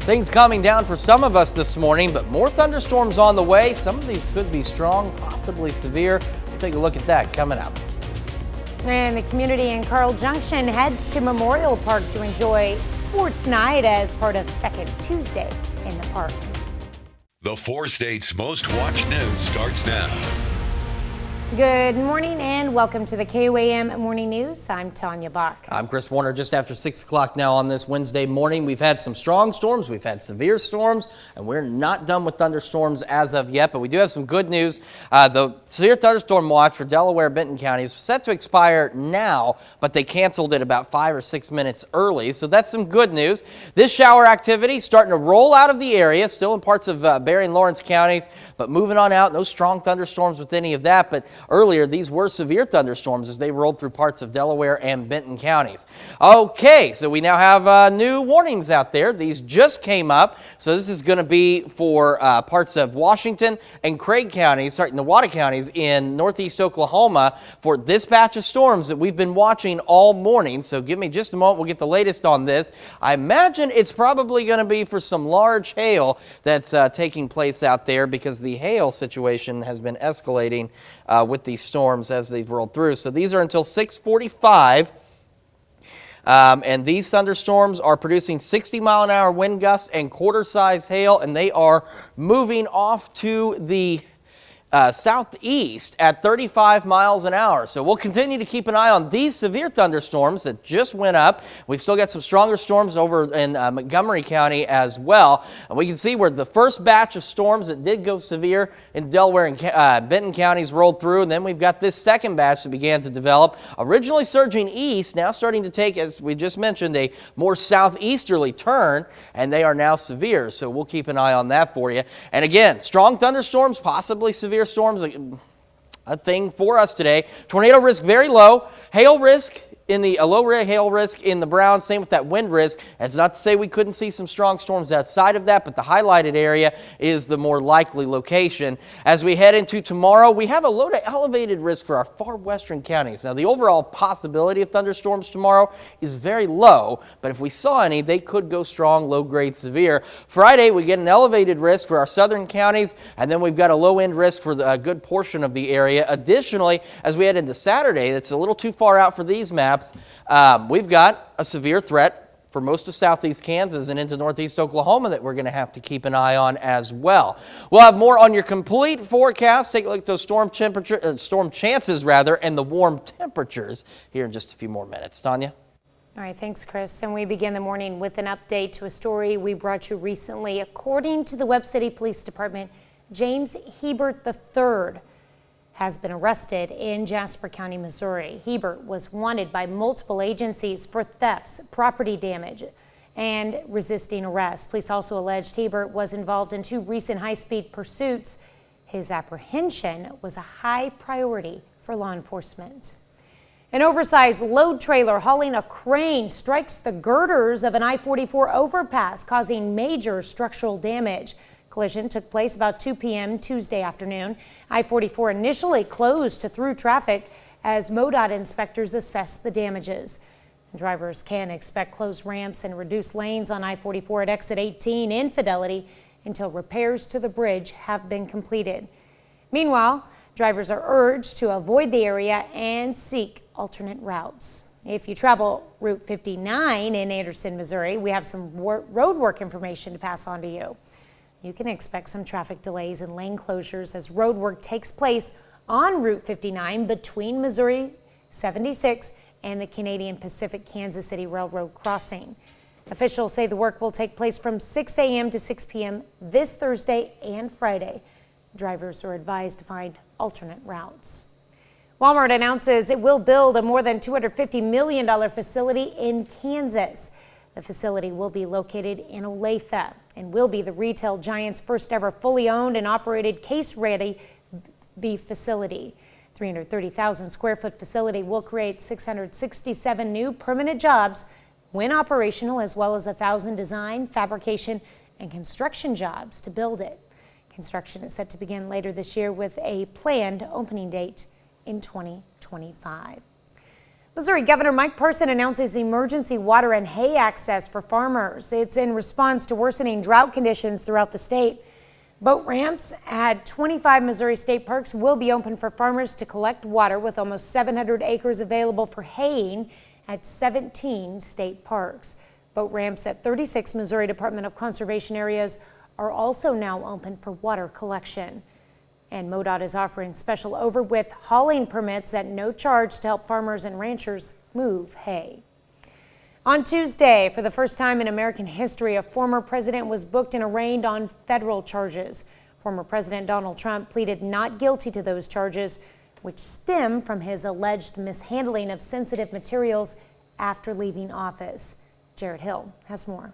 Things calming down for some of us this morning, but more thunderstorms on the way. Some of these could be strong, possibly severe. We'll take a look at that coming up. And the community in Carl Junction heads to Memorial Park to enjoy sports night as part of Second Tuesday in the park. The 4 states' most watched news starts now. Good morning and welcome to the KOAM Morning News. I'm Tanya Bach. I'm Chris Warner. Just after 6 o'clock now on this Wednesday morning. We've had some strong storms, we've had severe storms, and we're not done with thunderstorms as of yet, but we do have some good news. The severe thunderstorm watch for Delaware and Benton counties is set to expire now, but they canceled it about 5 or 6 minutes early, so that's some good news. This shower activity starting to roll out of the area, still in parts of Berry and Lawrence counties, but moving on out. No strong thunderstorms with any of that, but earlier, these were severe thunderstorms as they rolled through parts of Delaware and Benton counties. Okay, so we now have new warnings out there. These just came up. So this is going to be for parts of Washington and Craig counties, Nowata counties in northeast Oklahoma for this batch of storms that we've been watching all morning. So give me just a moment. We'll get the latest on this. I imagine it's probably going to be for some large hail that's taking place out there because the hail situation has been escalating with these storms as they've rolled through. So these are until 6:45. And these thunderstorms are producing 60-mile-an-hour wind gusts and quarter-size hail, and they are moving off to the southeast at 35 miles an hour. So we'll continue to keep an eye on these severe thunderstorms that just went up. We've still got some stronger storms over in Montgomery County as well. And we can see where the first batch of storms that did go severe in Delaware and Benton counties rolled through. And then we've got this second batch that began to develop, originally surging east, now starting to take, as we just mentioned, a more southeasterly turn, and they are now severe. So we'll keep an eye on that for you. And again, strong thunderstorms, possibly severe storms, a thing for us today. Tornado risk very low. Hail risk in the low hail risk in the Browns. Same with that wind risk. That's not to say we couldn't see some strong storms outside of that, but the highlighted area is the more likely location. As we head into tomorrow, we have a low to elevated risk for our far western counties. Now, the overall possibility of thunderstorms tomorrow is very low, but if we saw any, they could go strong, low grade, severe. Friday, we get an elevated risk for our southern counties, and then we've got a low end risk for a good portion of the area. Additionally, as we head into Saturday, that's a little too far out for these maps. We've got a severe threat for most of southeast Kansas and into northeast Oklahoma that we're going to have to keep an eye on as well. We'll have more on your complete forecast. Take a look at those storm chances and the warm temperatures here in just a few more minutes. Tanya? All right, thanks, Chris. And we begin the morning with an update to a story we brought you recently. According to the Webb City Police Department, James Hebert III has been arrested in Jasper County, Missouri. Hebert was wanted by multiple agencies for thefts, property damage, and resisting arrest. Police also alleged Hebert was involved in 2 recent high-speed pursuits. His apprehension was a high priority for law enforcement. An oversized load trailer hauling a crane strikes the girders of an I-44 overpass, causing major structural damage. Collision took place about 2 p.m. Tuesday afternoon. I-44 initially closed to through traffic as MoDOT inspectors assessed the damages. Drivers can expect closed ramps and reduced lanes on I-44 at exit 18 in Fidelity until repairs to the bridge have been completed. Meanwhile, drivers are urged to avoid the area and seek alternate routes. If you travel Route 59 in Anderson, Missouri, we have some road work information to pass on to you. You can expect some traffic delays and lane closures as road work takes place on Route 59 between Missouri 76 and the Canadian Pacific Kansas City Railroad crossing. Officials say the work will take place from 6 a.m. to 6 p.m. this Thursday and Friday. Drivers are advised to find alternate routes. Walmart announces it will build a more than $250 million facility in Kansas. The facility will be located in Olathe and will be the retail giant's first ever fully owned and operated case-ready beef facility. 330,000 square foot facility will create 667 new permanent jobs when operational, as well as 1,000 design, fabrication, and construction jobs to build it. Construction is set to begin later this year with a planned opening date in 2025. Missouri Governor Mike Parson announces emergency water and hay access for farmers. It's in response to worsening drought conditions throughout the state. Boat ramps at 25 Missouri state parks will be open for farmers to collect water, with almost 700 acres available for haying at 17 state parks. Boat ramps at 36 Missouri Department of Conservation areas are also now open for water collection. And MoDOT is offering special overwidth hauling permits at no charge to help farmers and ranchers move hay. On Tuesday, for the first time in American history, a former president was booked and arraigned on federal charges. Former President Donald Trump pleaded not guilty to those charges, which stem from his alleged mishandling of sensitive materials after leaving office. Jared Hill has more.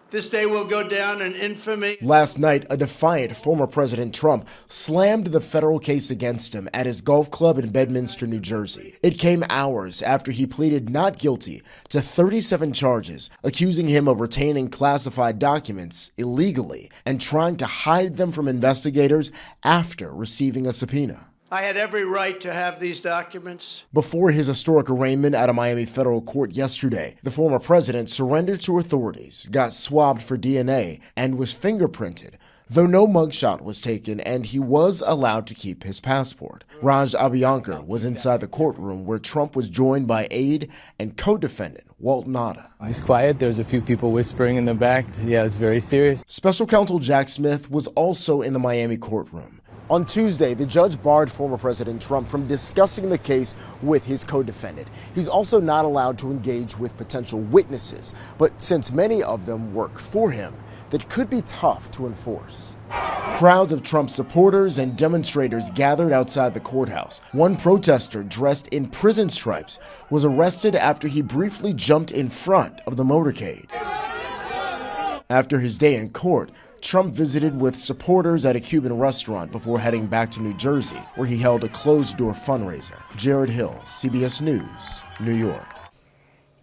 This day will go down in infamy. Last night, a defiant former President Trump slammed the federal case against him at his golf club in Bedminster, New Jersey. It came hours after he pleaded not guilty to 37 charges, accusing him of retaining classified documents illegally and trying to hide them from investigators after receiving a subpoena. I had every right to have these documents. Before his historic arraignment at a Miami federal court yesterday, the former president surrendered to authorities, got swabbed for DNA, and was fingerprinted, though no mugshot was taken and he was allowed to keep his passport. Raj Abiyankar was inside the courtroom where Trump was joined by aide and co-defendant Walt Nada. He's quiet. There's a few people whispering in the back. Yeah, it's very serious. Special counsel Jack Smith was also in the Miami courtroom. On Tuesday, the judge barred former President Trump from discussing the case with his co-defendant. He's also not allowed to engage with potential witnesses, but since many of them work for him, that could be tough to enforce. Crowds of Trump supporters and demonstrators gathered outside the courthouse. One protester dressed in prison stripes was arrested after he briefly jumped in front of the motorcade. After his day in court, Trump visited with supporters at a Cuban restaurant before heading back to New Jersey, where he held a closed-door fundraiser. Jared Hill, CBS News, New York.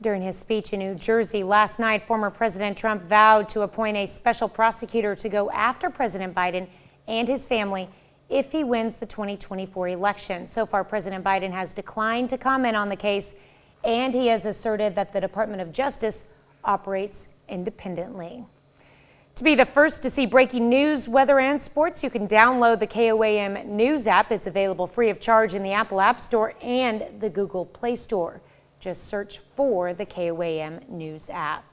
During his speech in New Jersey last night, former President Trump vowed to appoint a special prosecutor to go after President Biden and his family if he wins the 2024 election. So far, President Biden has declined to comment on the case, and he has asserted that the Department of Justice operates independently. To be the first to see breaking news, weather, and sports, you can download the KOAM News app. It's available free of charge in the Apple App Store and the Google Play Store. Just search for the KOAM News app.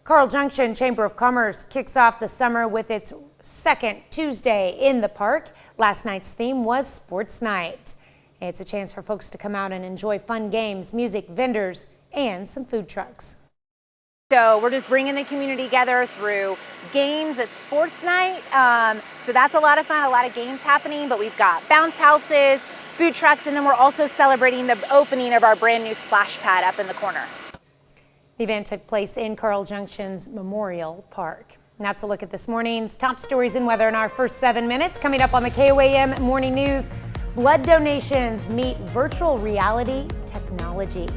Carl Junction Chamber of Commerce kicks off the summer with its second Tuesday in the park. Last night's theme was Sports Night. It's a chance for folks to come out and enjoy fun games, music, vendors, and some food trucks. So we're just bringing the community together through games at Sports Night. So that's a lot of fun, a lot of games happening, but we've got bounce houses, food trucks, and then we're also celebrating the opening of our brand new splash pad up in the corner. The event took place in Carl Junction's Memorial Park. And that's a look at this morning's top stories and weather in our first 7 minutes. Coming up on the KOAM Morning News, blood donations meet virtual reality technology.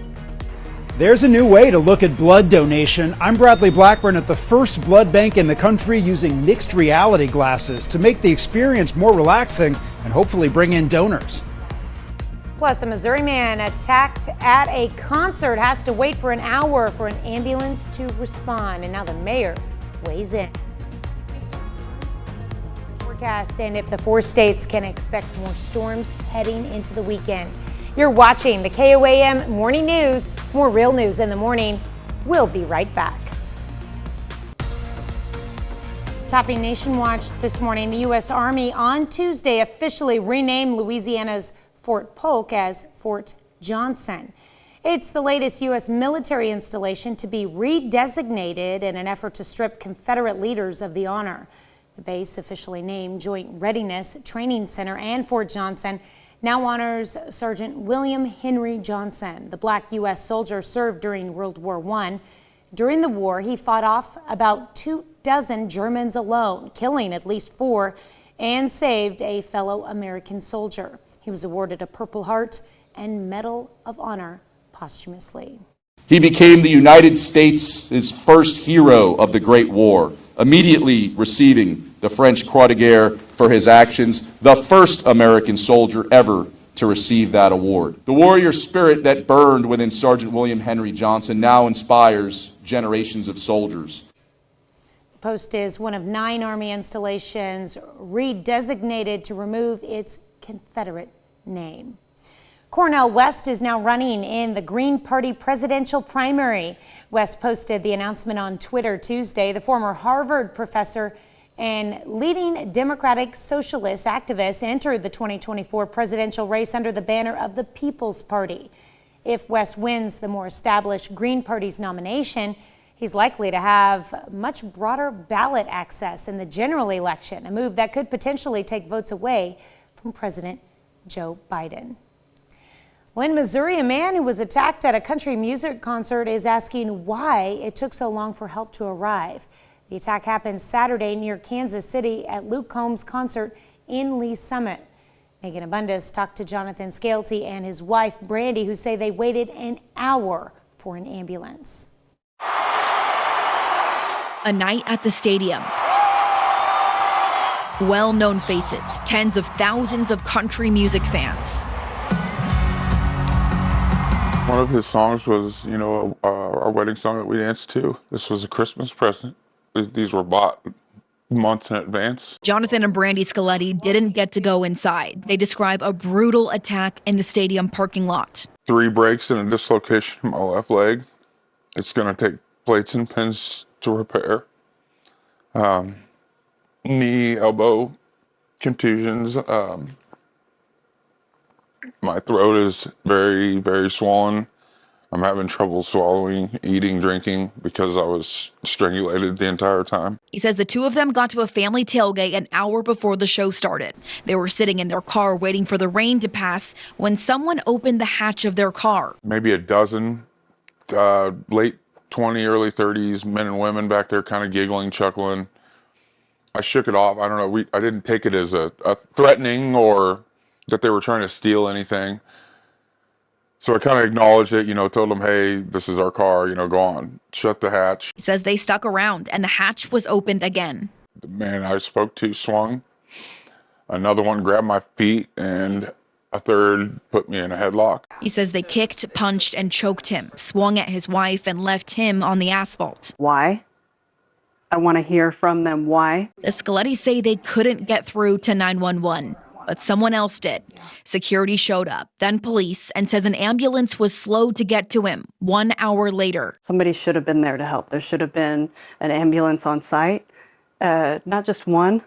There's a new way to look at blood donation. I'm Bradley Blackburn at the first blood bank in the country using mixed reality glasses to make the experience more relaxing and hopefully bring in donors. Plus, a Missouri man attacked at a concert has to wait for an hour for an ambulance to respond, and now the mayor weighs in. Forecast, and if the 4 states can expect more storms heading into the weekend. You're watching the KOAM Morning News. More real news in the morning. We'll be right back. Topping Nation Watch this morning, the U.S. Army on Tuesday officially renamed Louisiana's Fort Polk as Fort Johnson. It's the latest U.S. military installation to be redesignated in an effort to strip Confederate leaders of the honor. The base, officially named Joint Readiness Training Center and Fort Johnson, now honors Sergeant William Henry Johnson. The black U.S. soldier served during World War I. During the war, he fought off about 24 Germans alone, killing at least 4, and saved a fellow American soldier. He was awarded a Purple Heart and Medal of Honor posthumously. He became the United States' first hero of the Great War, immediately receiving the French Croix de Guerre for his actions, the first American soldier ever to receive that award. The warrior spirit that burned within Sergeant William Henry Johnson now inspires generations of soldiers. The post is one of 9 Army installations redesignated to remove its Confederate name. Cornel West is now running in the Green Party presidential primary. West posted the announcement on Twitter Tuesday. The former Harvard professor and leading Democratic Socialist activist entered the 2024 presidential race under the banner of the People's Party. If West wins the more established Green Party's nomination, he's likely to have much broader ballot access in the general election, a move that could potentially take votes away from President Joe Biden. Well, in Missouri, a man who was attacked at a country music concert is asking why it took so long for help to arrive. The attack happened Saturday near Kansas City at Luke Combs' concert in Lee Summit. Megan Abundis talked to Jonathan Scalte and his wife, Brandy, who say they waited an hour for an ambulance. A night at the stadium. Well-known faces, tens of thousands of country music fans. One of his songs was, our wedding song that we danced to. This was a Christmas present. These were bought months in advance. Jonathan and Brandy Scalte didn't get to go inside. They describe a brutal attack in the stadium parking lot. 3 breaks and a dislocation in my left leg. It's going to take plates and pins to repair. Knee, elbow contusions. My throat is very, very swollen. I'm having trouble swallowing, eating, drinking because I was strangulated the entire time. He says the 2 of them got to a family tailgate an hour before the show started. They were sitting in their car waiting for the rain to pass when someone opened the hatch of their car. Maybe a dozen late 20, early 30s men and women back there kind of giggling, chuckling. I shook it off. I don't know. I didn't take it as a threatening or that they were trying to steal anything. So I kind of acknowledged it, told them, hey, this is our car, go on, shut the hatch. He says they stuck around and the hatch was opened again. The man I spoke to swung. Another one grabbed my feet and a third put me in a headlock. He says they kicked, punched, and choked him, swung at his wife, and left him on the asphalt. Why? I want to hear from them why. The Scalettis say they couldn't get through to 911. But someone else did. Security showed up, then police, and says an ambulance was slow to get to him 1 hour later. Somebody should have been there to help. There should have been an ambulance on site, not just one,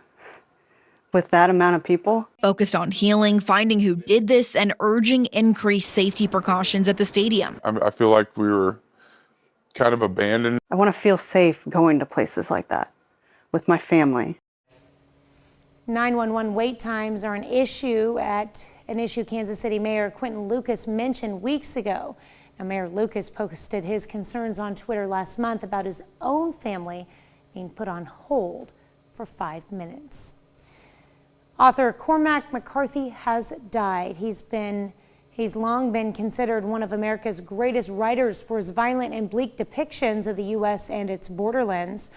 with that amount of people. Focused on healing, finding who did this, and urging increased safety precautions at the stadium. I feel like we were kind of abandoned. I want to feel safe going to places like that with my family. 911 wait times are an issue Kansas City Mayor Quentin Lucas mentioned weeks ago. Now, Mayor Lucas posted his concerns on Twitter last month about his own family being put on hold for 5 minutes. Author Cormac McCarthy has died. He's long been considered one of America's greatest writers for his violent and bleak depictions of the U.S. and its borderlands.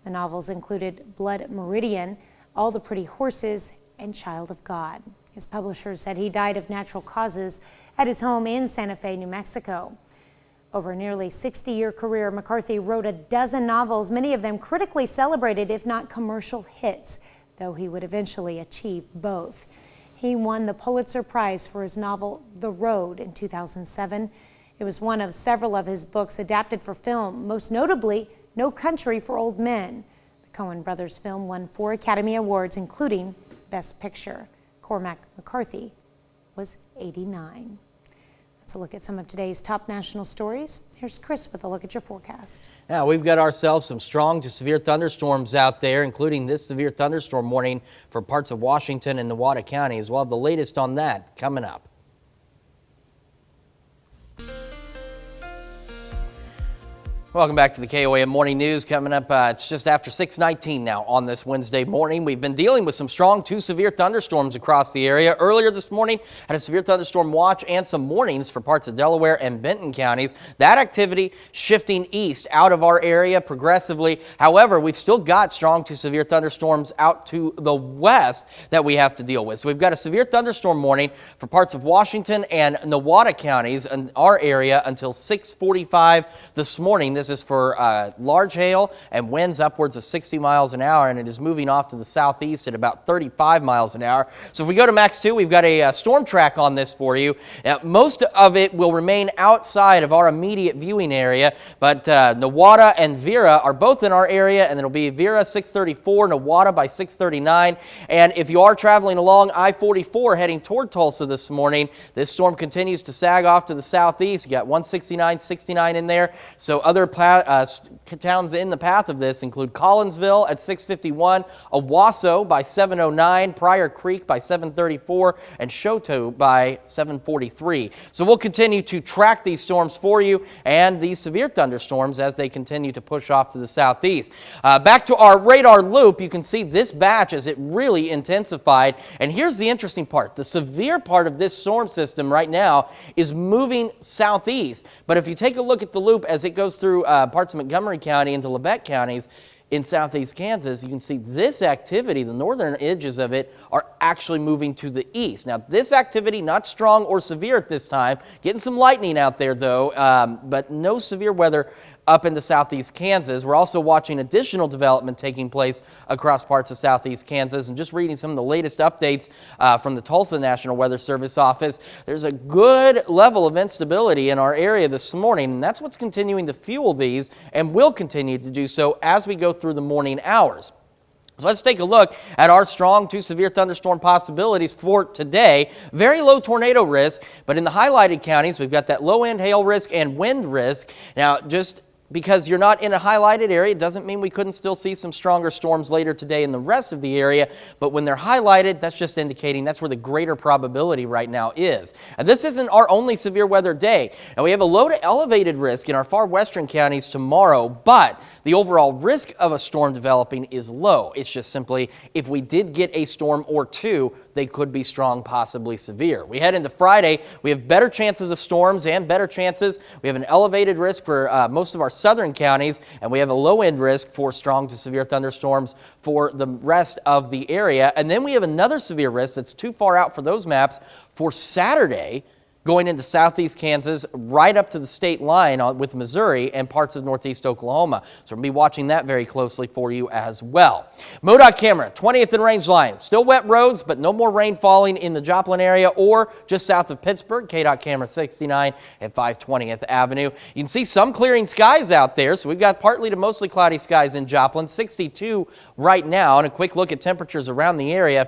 The novels included Blood Meridian, All the Pretty Horses, and Child of God. His publisher said he died of natural causes at his home in Santa Fe, New Mexico. Over a nearly 60-year career, McCarthy wrote a dozen novels, many of them critically celebrated, if not commercial hits, though he would eventually achieve both. He won the Pulitzer Prize for his novel The Road in 2007. It was one of several of his books adapted for film, most notably No Country for Old Men. The Coen brothers film won 4 Academy Awards, including Best Picture. Cormac McCarthy was 89. That's a look at some of today's top national stories. Here's Chris with a look at your forecast. Now, we've got ourselves some strong to severe thunderstorms out there, including this severe thunderstorm warning for parts of Washington and Nevada counties. We'll have the latest on that coming up. Welcome back to the KOAM Morning News. Coming up, it's just after 6:19 now on this Wednesday morning. We've been dealing with some strong to severe thunderstorms across the area. Earlier this morning, had a severe thunderstorm watch and some warnings for parts of Delaware and Benton counties. That activity shifting east out of our area progressively. However, we've still got strong to severe thunderstorms out to the west that we have to deal with. So we've got a severe thunderstorm warning for parts of Washington and Nevada counties in our area until 6:45 this morning. This is for large hail and winds upwards of 60 miles an hour, and it is moving off to the southeast at about 35 miles an hour. So if we go to Max 2, we've got a storm track on this for you. Most of it will remain outside of our immediate viewing area, but Nawada and Vera are both in our area, and it'll be Vera 6:34, Nawada by 6:39. And if you are traveling along I-44 heading toward Tulsa this morning, this storm continues to sag off to the southeast. You got 169, 69 in there. So other towns in the path of this include Collinsville at 6:51, Owasso by 7:09, Pryor Creek by 7:34, and Choteau by 7:43. So we'll continue to track these storms for you and these severe thunderstorms as they continue to push off to the southeast. Back to our radar loop, you can see this batch as it really intensified. And here's the interesting part. The severe part of this storm system right now is moving southeast. But if you take a look at the loop as it goes through parts of Montgomery County into Labette counties in southeast Kansas, you can see this activity, the northern edges of it, are actually moving to the east. Now, this activity, not strong or severe at this time, getting some lightning out there though, but no severe weather up into southeast Kansas. We're also watching additional development taking place across parts of southeast Kansas, and just reading some of the latest updates from the Tulsa National Weather Service office. There's a good level of instability in our area this morning, and that's what's continuing to fuel these and will continue to do so as we go through the morning hours. So let's take a look at our strong to severe thunderstorm possibilities for today. Very low tornado risk, but in the highlighted counties, we've got that low end hail risk and wind risk. Now, just because you're not in a highlighted area, it doesn't mean we couldn't still see some stronger storms later today in the rest of the area. But when they're highlighted, that's just indicating that's where the greater probability right now is. And this isn't our only severe weather day. Now, we have a low to elevated risk in our far western counties tomorrow, but the overall risk of a storm developing is low. It's just simply if we did get a storm or two, they could be strong, possibly severe. We head into Friday, we have better chances of storms and better chances. We have an elevated risk for most of our southern counties, and we have a low end risk for strong to severe thunderstorms for the rest of the area. And then we have another severe risk that's too far out for those maps for Saturday, going into southeast Kansas, right up to the state line with Missouri and parts of northeast Oklahoma. So we'll be watching that very closely for you as well. MoDOT camera, 20th and Range Line. Still wet roads, but no more rain falling in the Joplin area or just south of Pittsburgh. KDOT camera 69 at 520th Avenue. You can see some clearing skies out there. So we've got partly to mostly cloudy skies in Joplin, 62 right now. And a quick look at temperatures around the area.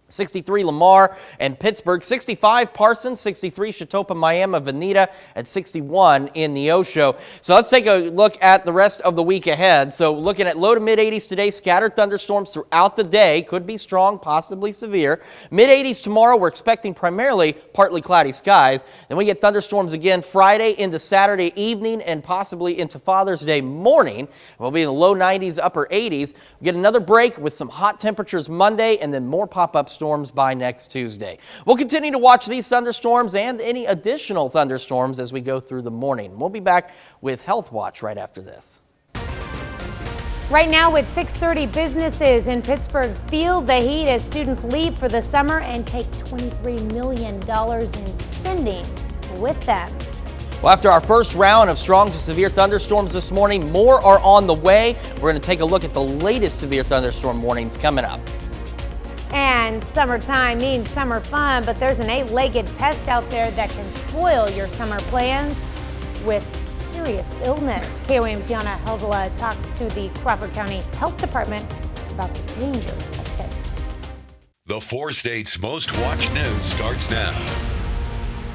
63 Lamar and Pittsburgh, 65 Parsons, 63 Chautauqua, Miami, Veneta, and 61 in Neosho. So let's take a look at the rest of the week ahead. So looking at low to mid 80s today, scattered thunderstorms throughout the day, could be strong, possibly severe. Mid 80s tomorrow, we're expecting primarily partly cloudy skies. Then we get thunderstorms again Friday into Saturday evening and possibly into Father's Day morning. We'll be in the low 90s, upper 80s. We get another break with some hot temperatures Monday and then more pop-up storms by next Tuesday. We'll continue to watch these thunderstorms and any additional thunderstorms as we go through the morning. We'll be back with Health Watch right after this. Right now at 6:30, businesses in Pittsburgh feel the heat as students leave for the summer and take $23 million in spending with them. Well, after our first round of strong to severe thunderstorms this morning, more are on the way. We're going to take a look at the latest severe thunderstorm warnings coming up. And summertime means summer fun, but there's an 8-legged pest out there that can spoil your summer plans with serious illness. KOAM's Yana Helvela talks to the Crawford County Health Department about the danger of ticks. The 4 states' most watched news starts now.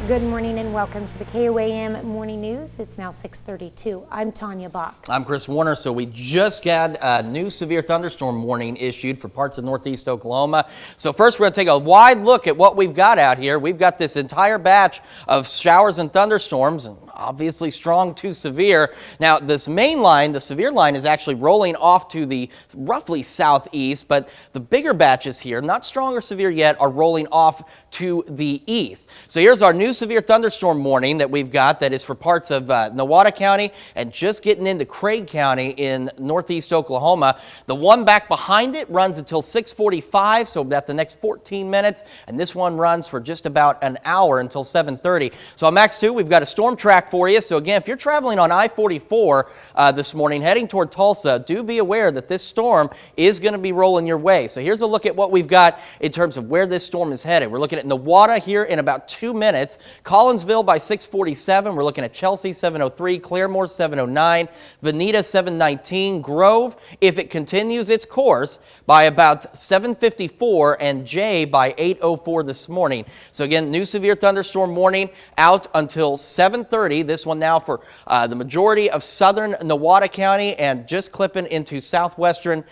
Good morning and welcome to the KOAM Morning News. It's now 6:32. I'm Tanya Bach. I'm Chris Warner. So we just got a new severe thunderstorm warning issued for parts of northeast Oklahoma. So first we're going to take a wide look at what we've got out here. We've got this entire batch of showers and thunderstorms, and obviously strong to severe. Now this main line, the severe line, is actually rolling off to the roughly southeast, but the bigger batches here, not strong or severe yet, are rolling off to the east. So here's our new severe thunderstorm warning that we've got that is for parts of Nowata County and just getting into Craig County in northeast Oklahoma. The one back behind it runs until 6:45, so about the next 14 minutes, and this one runs for just about an hour until 7:30. So on Max 2, we've got a storm track for you. So again, if you're traveling on I-44 this morning heading toward Tulsa, do be aware that this storm is going to be rolling your way. So here's a look at what we've got in terms of where this storm is headed. We're looking at Nowata here in about 2 minutes. Collinsville by 6:47. We're looking at Chelsea 7:03, Claremore 7:09, Veneta 7:19, Grove, if it continues its course, by about 7:54, and Jay by 8:04 this morning. So again, new severe thunderstorm warning out until 7:30. This one now for the majority of southern Nowata County and just clipping into southwestern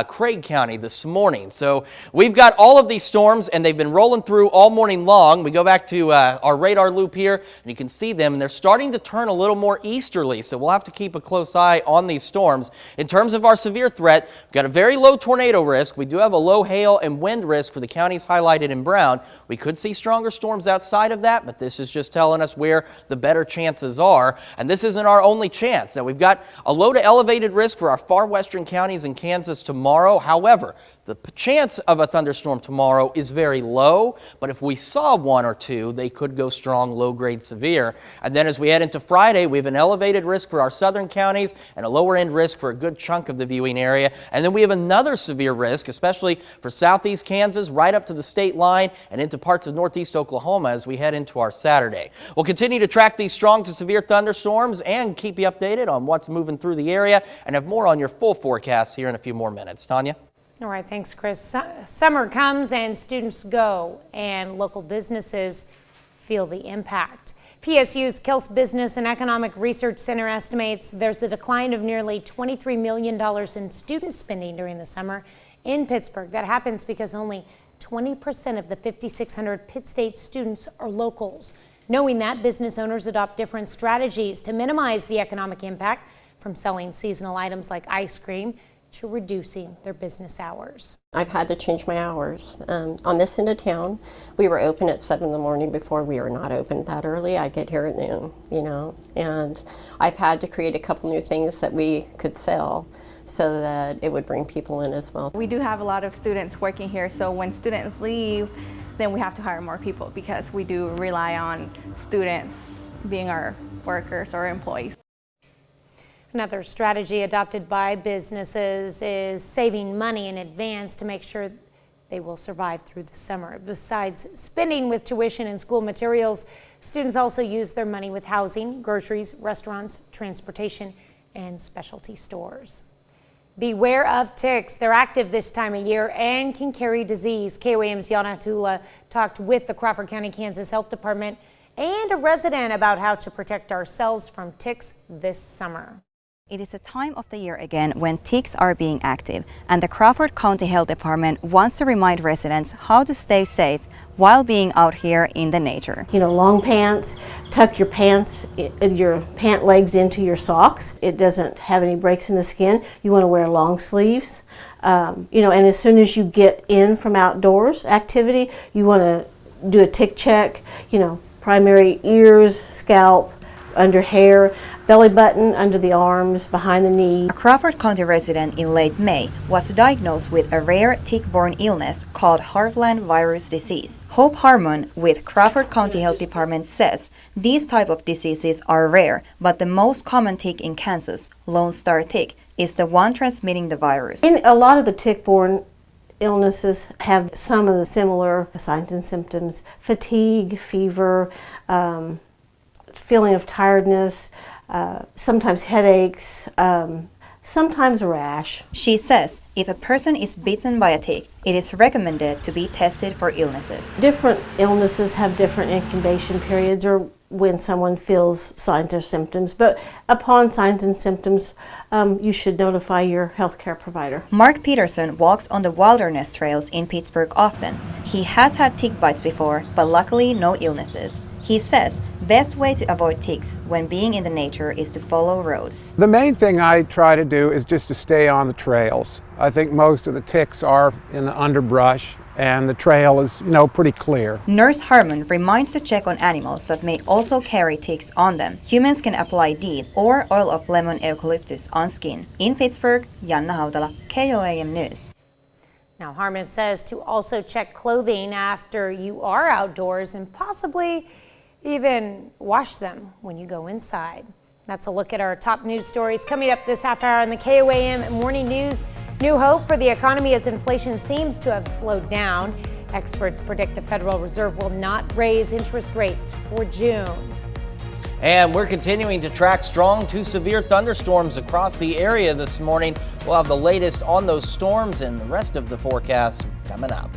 Craig County this morning. So we've got all of these storms, and they've been rolling through all morning long. We go back to our radar loop here, and you can see them, and they're starting to turn a little more easterly, so we'll have to keep a close eye on these storms. In terms of our severe threat, we've got a very low tornado risk. We do have a low hail and wind risk for the counties highlighted in brown. We could see stronger storms outside of that, but this is just telling us where the better chances are, and this isn't our only chance. Now, we've got a low to elevated risk for our far western counties in Kansas tomorrow. However, the chance of a thunderstorm tomorrow is very low, but if we saw one or two, they could go strong, low-grade severe. And then as we head into Friday, we have an elevated risk for our southern counties and a lower-end risk for a good chunk of the viewing area. And then we have another severe risk, especially for southeast Kansas, right up to the state line and into parts of northeast Oklahoma as we head into our Saturday. We'll continue to track these strong to severe thunderstorms and keep you updated on what's moving through the area, and have more on your full forecast here in a few more minutes. Tanya? All right, thanks, Chris. Summer comes and students go, and local businesses feel the impact. PSU's Kels Business and Economic Research Center estimates there's a decline of nearly $23 million in student spending during the summer in Pittsburgh. That happens because only 20% of the 5,600 Pitt State students are locals. Knowing that, business owners adopt different strategies to minimize the economic impact, from selling seasonal items like ice cream to reducing their business hours. I've had to change my hours. On this end of town, we were open at 7 in the morning. Before, we were not open that early. I get here at noon, and I've had to create a couple new things that we could sell so that it would bring people in as well. We do have a lot of students working here, so when students leave, then we have to hire more people because we do rely on students being our workers or employees. Another strategy adopted by businesses is saving money in advance to make sure they will survive through the summer. Besides spending with tuition and school materials, students also use their money with housing, groceries, restaurants, transportation, and specialty stores. Beware of ticks. They're active this time of year and can carry disease. KOAM's Yana Helvela talked with the Crawford County, Kansas Health Department and a resident about how to protect ourselves from ticks this summer. It is a time of the year again when ticks are being active, and the Crawford County Health Department wants to remind residents how to stay safe while being out here in the nature. Long pants, tuck your pants, your pant legs into your socks. It doesn't have any breaks in the skin. You want to wear long sleeves. And as soon as you get in from outdoors activity, you want to do a tick check, primary ears, scalp, under hair. belly button, under the arms, behind the knee. A Crawford County resident in late May was diagnosed with a rare tick-borne illness called heartland virus disease. Hope Harmon with Crawford County Health Department says these type of diseases are rare, but the most common tick in Kansas, Lone Star tick, is the one transmitting the virus. In a lot of the tick-borne illnesses have some of the similar signs and symptoms: fatigue, fever, feeling of tiredness, sometimes headaches, sometimes a rash. She says if a person is bitten by a tick, it is recommended to be tested for illnesses. Different illnesses have different incubation periods, or when someone feels signs or symptoms, but upon signs and symptoms, you should notify your healthcare provider. Mark Peterson walks on the wilderness trails in Pittsburgh often. He has had tick bites before, but luckily no illnesses. He says best way to avoid ticks when being in the nature is to follow roads. The main thing I try to do is just to stay on the trails. I think most of the ticks are in the underbrush, and the trail is, pretty clear. Nurse Harmon reminds to check on animals that may also carry ticks on them. Humans can apply DEET or oil of lemon eucalyptus on skin. In Pittsburgh, Janna Haudala, KOAM News. Now, Harmon says to also check clothing after you are outdoors and possibly even wash them when you go inside. That's a look at our top news stories coming up this half hour on the KOAM Morning News. New hope for the economy as inflation seems to have slowed down. Experts predict the Federal Reserve will not raise interest rates for June. And we're continuing to track strong to severe thunderstorms across the area this morning. We'll have the latest on those storms and the rest of the forecast coming up.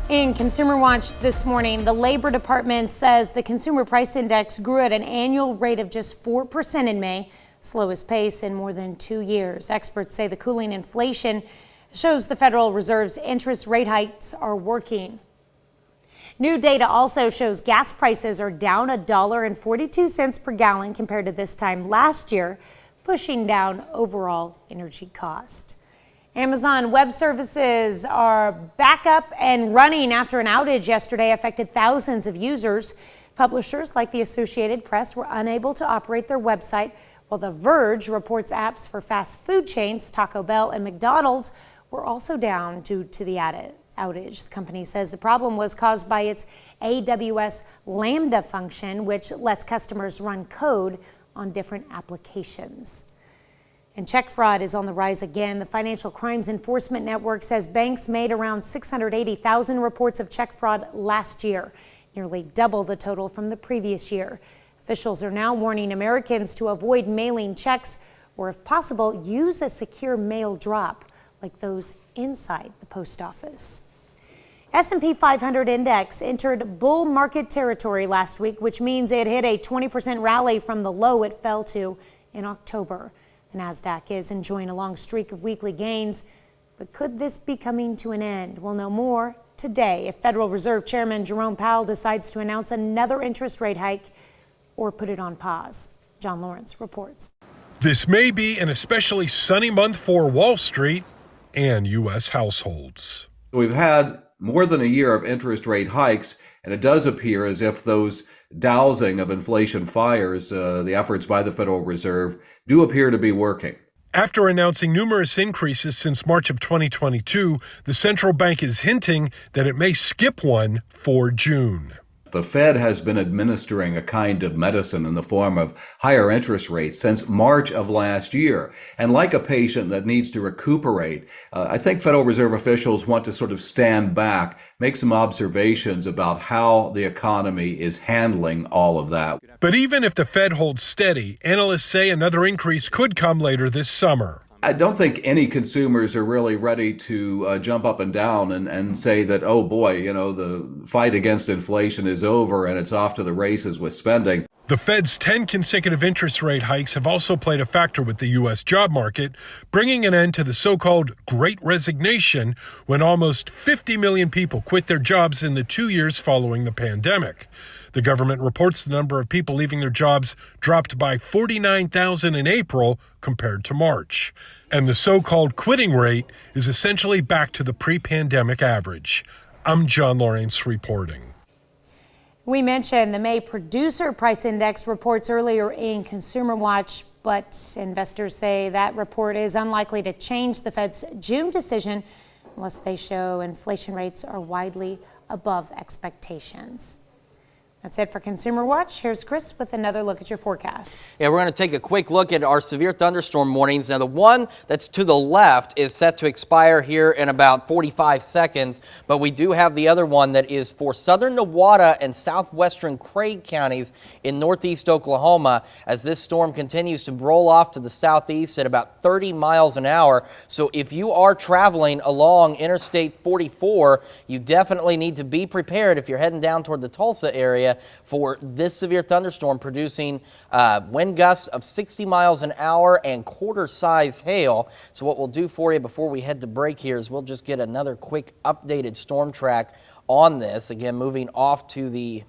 In Consumer Watch this morning, the Labor Department says the Consumer Price Index grew at an annual rate of just 4% in May, slowest pace in more than 2 years. Experts say the cooling inflation shows the Federal Reserve's interest rate hikes are working. New data also shows gas prices are down $1.42 per gallon compared to this time last year, pushing down overall energy cost. Amazon Web Services are back up and running after an outage yesterday affected thousands of users. Publishers like the Associated Press were unable to operate their website, while The Verge reports apps for fast food chains Taco Bell and McDonald's were also down due to the outage. The company says the problem was caused by its AWS Lambda function, which lets customers run code on different applications. And check fraud is on the rise again. The Financial Crimes Enforcement Network says banks made around 680,000 reports of check fraud last year, nearly double the total from the previous year. Officials are now warning Americans to avoid mailing checks or, if possible, use a secure mail drop like those inside the post office. S&P 500 index entered bull market territory last week, which means it hit a 20% rally from the low it fell to in October. The Nasdaq is enjoying a long streak of weekly gains, but could this be coming to an end? We'll know more today if Federal Reserve Chairman Jerome Powell decides to announce another interest rate hike or put it on pause. John Lawrence reports. This may be an especially sunny month for Wall Street and U.S. households. We've had more than a year of interest rate hikes, and it does appear as if those dousing of inflation fires, the efforts by the Federal Reserve, do appear to be working. After announcing numerous increases since March of 2022, the central bank is hinting that it may skip one for June. The Fed has been administering a kind of medicine in the form of higher interest rates since March of last year. And like a patient that needs to recuperate, I think Federal Reserve officials want to sort of stand back, make some observations about how the economy is handling all of that. But even if the Fed holds steady, analysts say another increase could come later this summer. I don't think any consumers are really ready to jump up and down and say that, oh boy, the fight against inflation is over and it's off to the races with spending. The Fed's 10 consecutive interest rate hikes have also played a factor with the U.S. job market, bringing an end to the so-called Great Resignation when almost 50 million people quit their jobs in the 2 years following the pandemic. The government reports the number of people leaving their jobs dropped by 49,000 in April compared to March. And the so-called quitting rate is essentially back to the pre-pandemic average. I'm John Lawrence reporting. We mentioned the May Producer Price Index reports earlier in Consumer Watch, but investors say that report is unlikely to change the Fed's June decision unless they show inflation rates are widely above expectations. That's it for Consumer Watch. Here's Chris with another look at your forecast. Yeah, we're going to take a quick look at our severe thunderstorm warnings. Now, the one that's to the left is set to expire here in about 45 seconds, but we do have the other one that is for southern Nevada and southwestern Craig counties in northeast Oklahoma as this storm continues to roll off to the southeast at about 30 miles an hour. So if you are traveling along Interstate 44, you definitely need to be prepared if you're heading down toward the Tulsa area for this severe thunderstorm producing wind gusts of 60 miles an hour and quarter-size hail. So what we'll do for you before we head to break here is we'll just get another quick updated storm track on this. Again, moving off to the...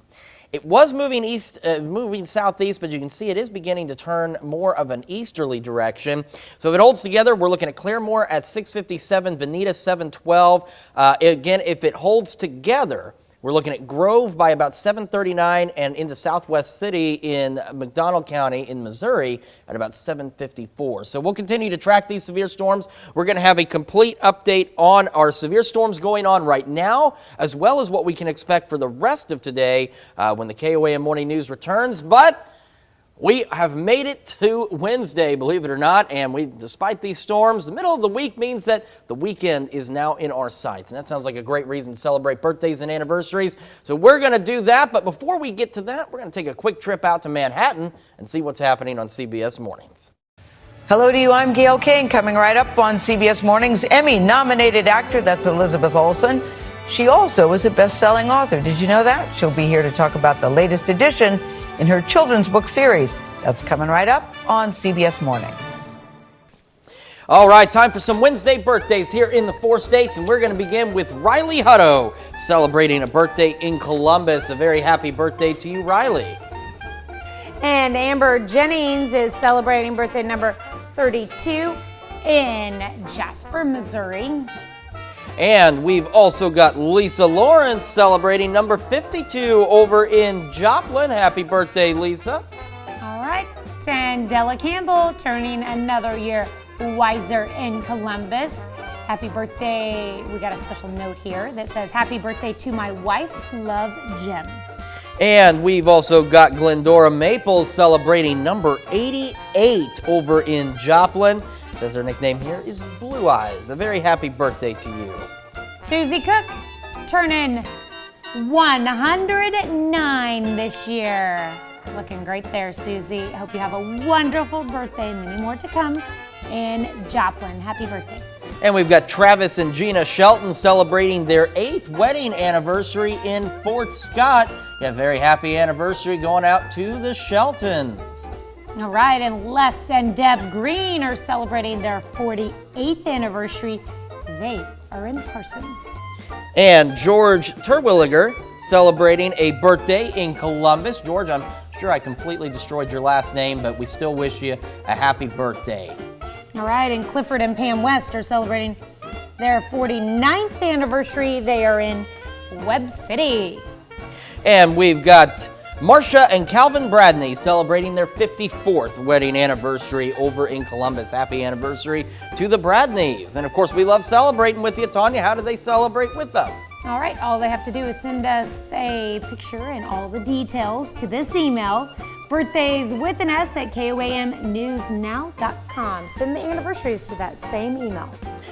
It was moving east, moving southeast, but you can see it is beginning to turn more of an easterly direction. So if it holds together, we're looking at Claremore at 657, Veneta 712. Again, if it holds together, we're looking at Grove by about 7:39 and into Southwest City in McDonald County in Missouri at about 7:54. So we'll continue to track these severe storms. We're going to have a complete update on our severe storms going on right now, as well as what we can expect for the rest of today when the KOAM Morning News returns. But we have made it to Wednesday, believe it or not, and despite these storms, the middle of the week means that the weekend is now in our sights, and that sounds like a great reason to celebrate birthdays and anniversaries. So we're going to do that, but before we get to that, we're going to take a quick trip out to Manhattan and see what's happening on CBS Mornings. Hello to you, I'm Gail King. Coming right up on CBS Mornings, Emmy-nominated actor, that's Elizabeth Olsen. She also is a best-selling author. Did you know that? She'll be here to talk about the latest edition in her children's book series. That's coming right up on CBS Mornings. All right, time for some Wednesday birthdays here in the 4 states, and we're going to begin with Riley Hutto, celebrating a birthday in Columbus. A very happy birthday to you, Riley. And Amber Jennings is celebrating birthday number 32 in Jasper, Missouri. And we've also got Lisa Lawrence celebrating number 52 over in Joplin. Happy birthday, Lisa. All right. And Della Campbell turning another year wiser in Columbus. Happy birthday. We got a special note here that says, happy birthday to my wife, Love Jim. And we've also got Glendora Maples celebrating number 88 over in Joplin. It says her nickname here is Blue Eyes. A very happy birthday to you. Susie Cook turning 109 this year. Looking great there, Susie. Hope you have a wonderful birthday. Many more to come in Joplin. Happy birthday. And we've got Travis and Gina Shelton celebrating their 8th wedding anniversary in Fort Scott. Yeah, very happy anniversary going out to the Sheltons. All right, and Les and Deb Green are celebrating their 48th anniversary. They are in Parsons. And George Terwilliger celebrating a birthday in Columbus. George, I'm sure I completely destroyed your last name, but we still wish you a happy birthday. All right, and Clifford and Pam West are celebrating their 49th anniversary. They are in Webb City. And we've got Marcia and Calvin Bradney celebrating their 54th wedding anniversary over in Columbus. Happy anniversary to the Bradneys. And of course, we love celebrating with you. Tanya, how do they celebrate with us? All right, all they have to do is send us a picture and all the details to this email, birthdays with an S at KOAMnewsnow.com. Send the anniversaries to that same email.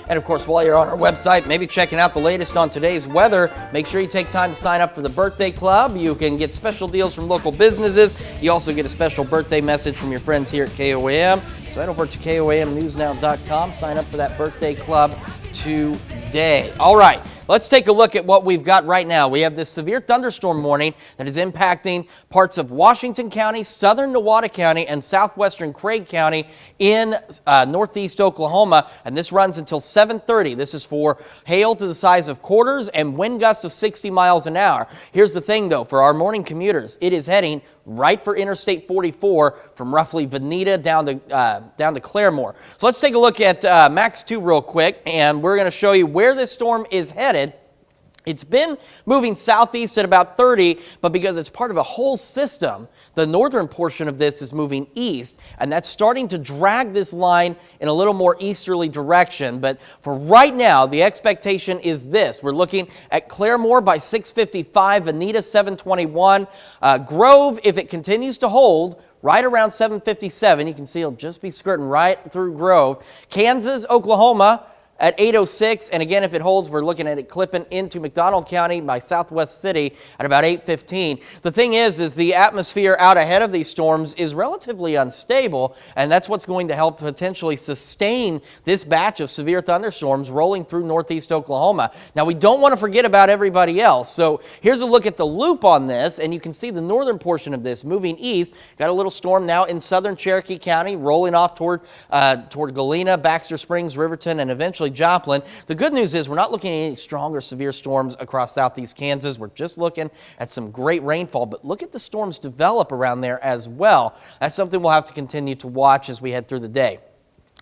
And of course, while you're on our website, maybe checking out the latest on today's weather, make sure you take time to sign up for the birthday club. You can get special deals from local businesses. You also get a special birthday message from your friends here at KOAM. So head over to KOAMnewsnow.com, sign up for that birthday club today. All right. Let's take a look at what we've got right now. We have this severe thunderstorm warning that is impacting parts of Washington County, southern Nevada County, and southwestern Craig County in northeast Oklahoma, and this runs until 7:30. This is for hail to the size of quarters and wind gusts of 60 miles an hour. Here's the thing, though, for our morning commuters, it is heading right for Interstate 44 from roughly Veneta down to Claremore. So let's take a look at Max 2 real quick, and we're going to show you where this storm is headed It's been moving southeast at about 30, but because it's part of a whole system, the northern portion of this is moving east, and that's starting to drag this line in a little more easterly direction. But for right now, the expectation is this. We're looking at Claremore by 6:55, Veneta 7:21, Grove, if it continues to hold, right around 7:57. You can see it'll just be skirting right through Grove. Kansas, Oklahoma, at 8:06, and again, if it holds, we're looking at it clipping into McDonald County by Southwest City at about 8:15. The thing is the atmosphere out ahead of these storms is relatively unstable, and that's what's going to help potentially sustain this batch of severe thunderstorms rolling through northeast Oklahoma. Now, we don't want to forget about everybody else, so here's a look at the loop on this, and you can see the northern portion of this moving east. Got a little storm now in southern Cherokee County, rolling off toward Galena, Baxter Springs, Riverton, and eventually Joplin. The good news is we're not looking at any strong or severe storms across southeast Kansas. We're just looking at some great rainfall, but look at the storms develop around there as well. That's something we'll have to continue to watch as we head through the day.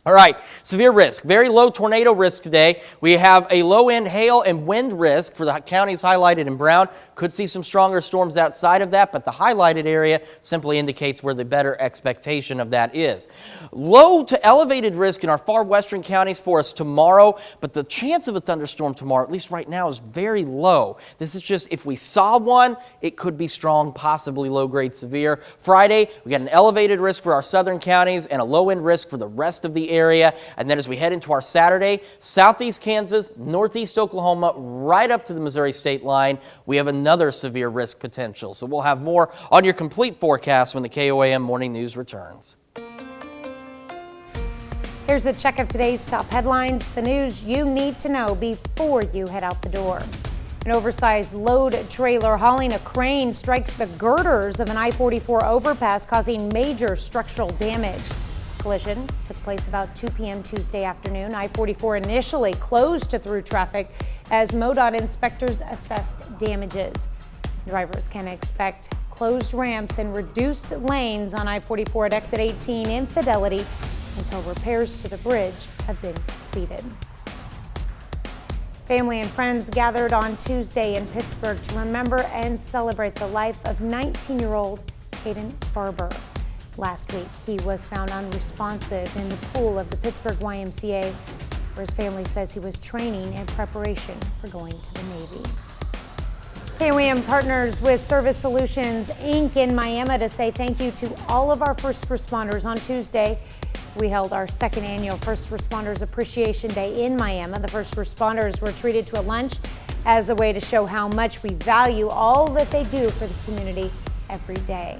All right, severe risk, very low tornado risk today. We have a low-end hail and wind risk for the counties highlighted in brown. Could see some stronger storms outside of that, but the highlighted area simply indicates where the better expectation of that is. Low to elevated risk in our far western counties for us tomorrow, but the chance of a thunderstorm tomorrow, at least right now, is very low. This is just if we saw one, it could be strong, possibly low-grade severe. Friday, we got an elevated risk for our southern counties and a low-end risk for the rest of the area. And then as we head into our Saturday, southeast Kansas, northeast Oklahoma, right up to the Missouri state line, we have another severe risk potential. So we'll have more on your complete forecast when the KOAM Morning News returns. Here's a check of today's top headlines, the news you need to know before you head out the door. An oversized load trailer hauling a crane strikes the girders of an I-44 overpass, causing major structural damage. Collision took place about 2 p.m. Tuesday afternoon. I-44 initially closed to through traffic as MoDOT inspectors assessed damages. Drivers can expect closed ramps and reduced lanes on I-44 at exit 18 in Fidelity until repairs to the bridge have been completed. Family and friends gathered on Tuesday in Pittsburgh to remember and celebrate the life of 19-year-old Caden Barber. Last week, he was found unresponsive in the pool of the Pittsburgh YMCA, where his family says he was training in preparation for going to the Navy. KOAM partners with Service Solutions, Inc. in Miami to say thank you to all of our first responders. On Tuesday, we held our second annual First Responders Appreciation Day in Miami. The first responders were treated to a lunch as a way to show how much we value all that they do for the community every day.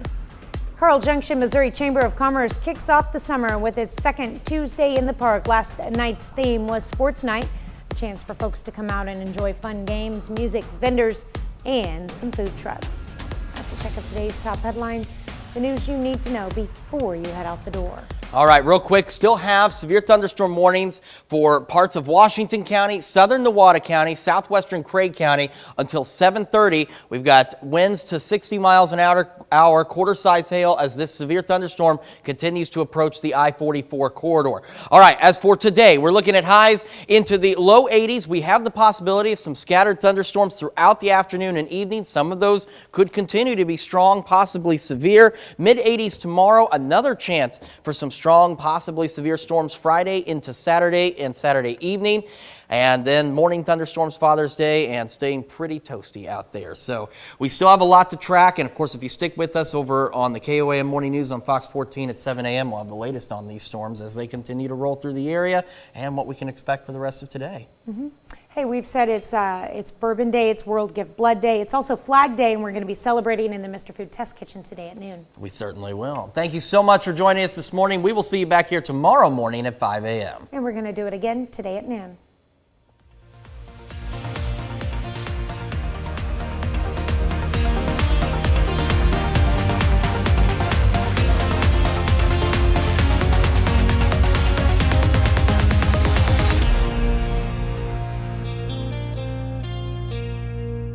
Carl Junction, Missouri Chamber of Commerce kicks off the summer with its second Tuesday in the Park. Last night's theme was Sports Night, a chance for folks to come out and enjoy fun games, music, vendors, and some food trucks. That's a check of today's top headlines, the news you need to know before you head out the door. All right, real quick, still have severe thunderstorm warnings for parts of Washington County, southern Nevada County, southwestern Craig County until 7:30. We've got winds to 60 miles an hour, quarter-size hail as this severe thunderstorm continues to approach the I-44 corridor. All right, as for today, we're looking at highs into the low 80s. We have the possibility of some scattered thunderstorms throughout the afternoon and evening. Some of those could continue to be strong, possibly severe. Mid-80s tomorrow, another chance for some strong, possibly severe storms Friday into Saturday and Saturday evening. And then morning thunderstorms Father's Day and staying pretty toasty out there. So we still have a lot to track. And of course, if you stick with us over on the KOAM Morning News on Fox 14 at 7 a.m., we'll have the latest on these storms as they continue to roll through the area and what we can expect for the rest of today. Hey, we've said it's Bourbon Day, it's World Give Blood Day, it's also Flag Day, and we're going to be celebrating in the Mr. Food Test Kitchen today at noon. We certainly will. Thank you so much for joining us this morning. We will see you back here tomorrow morning at 5 a.m. And we're going to do it again today at noon.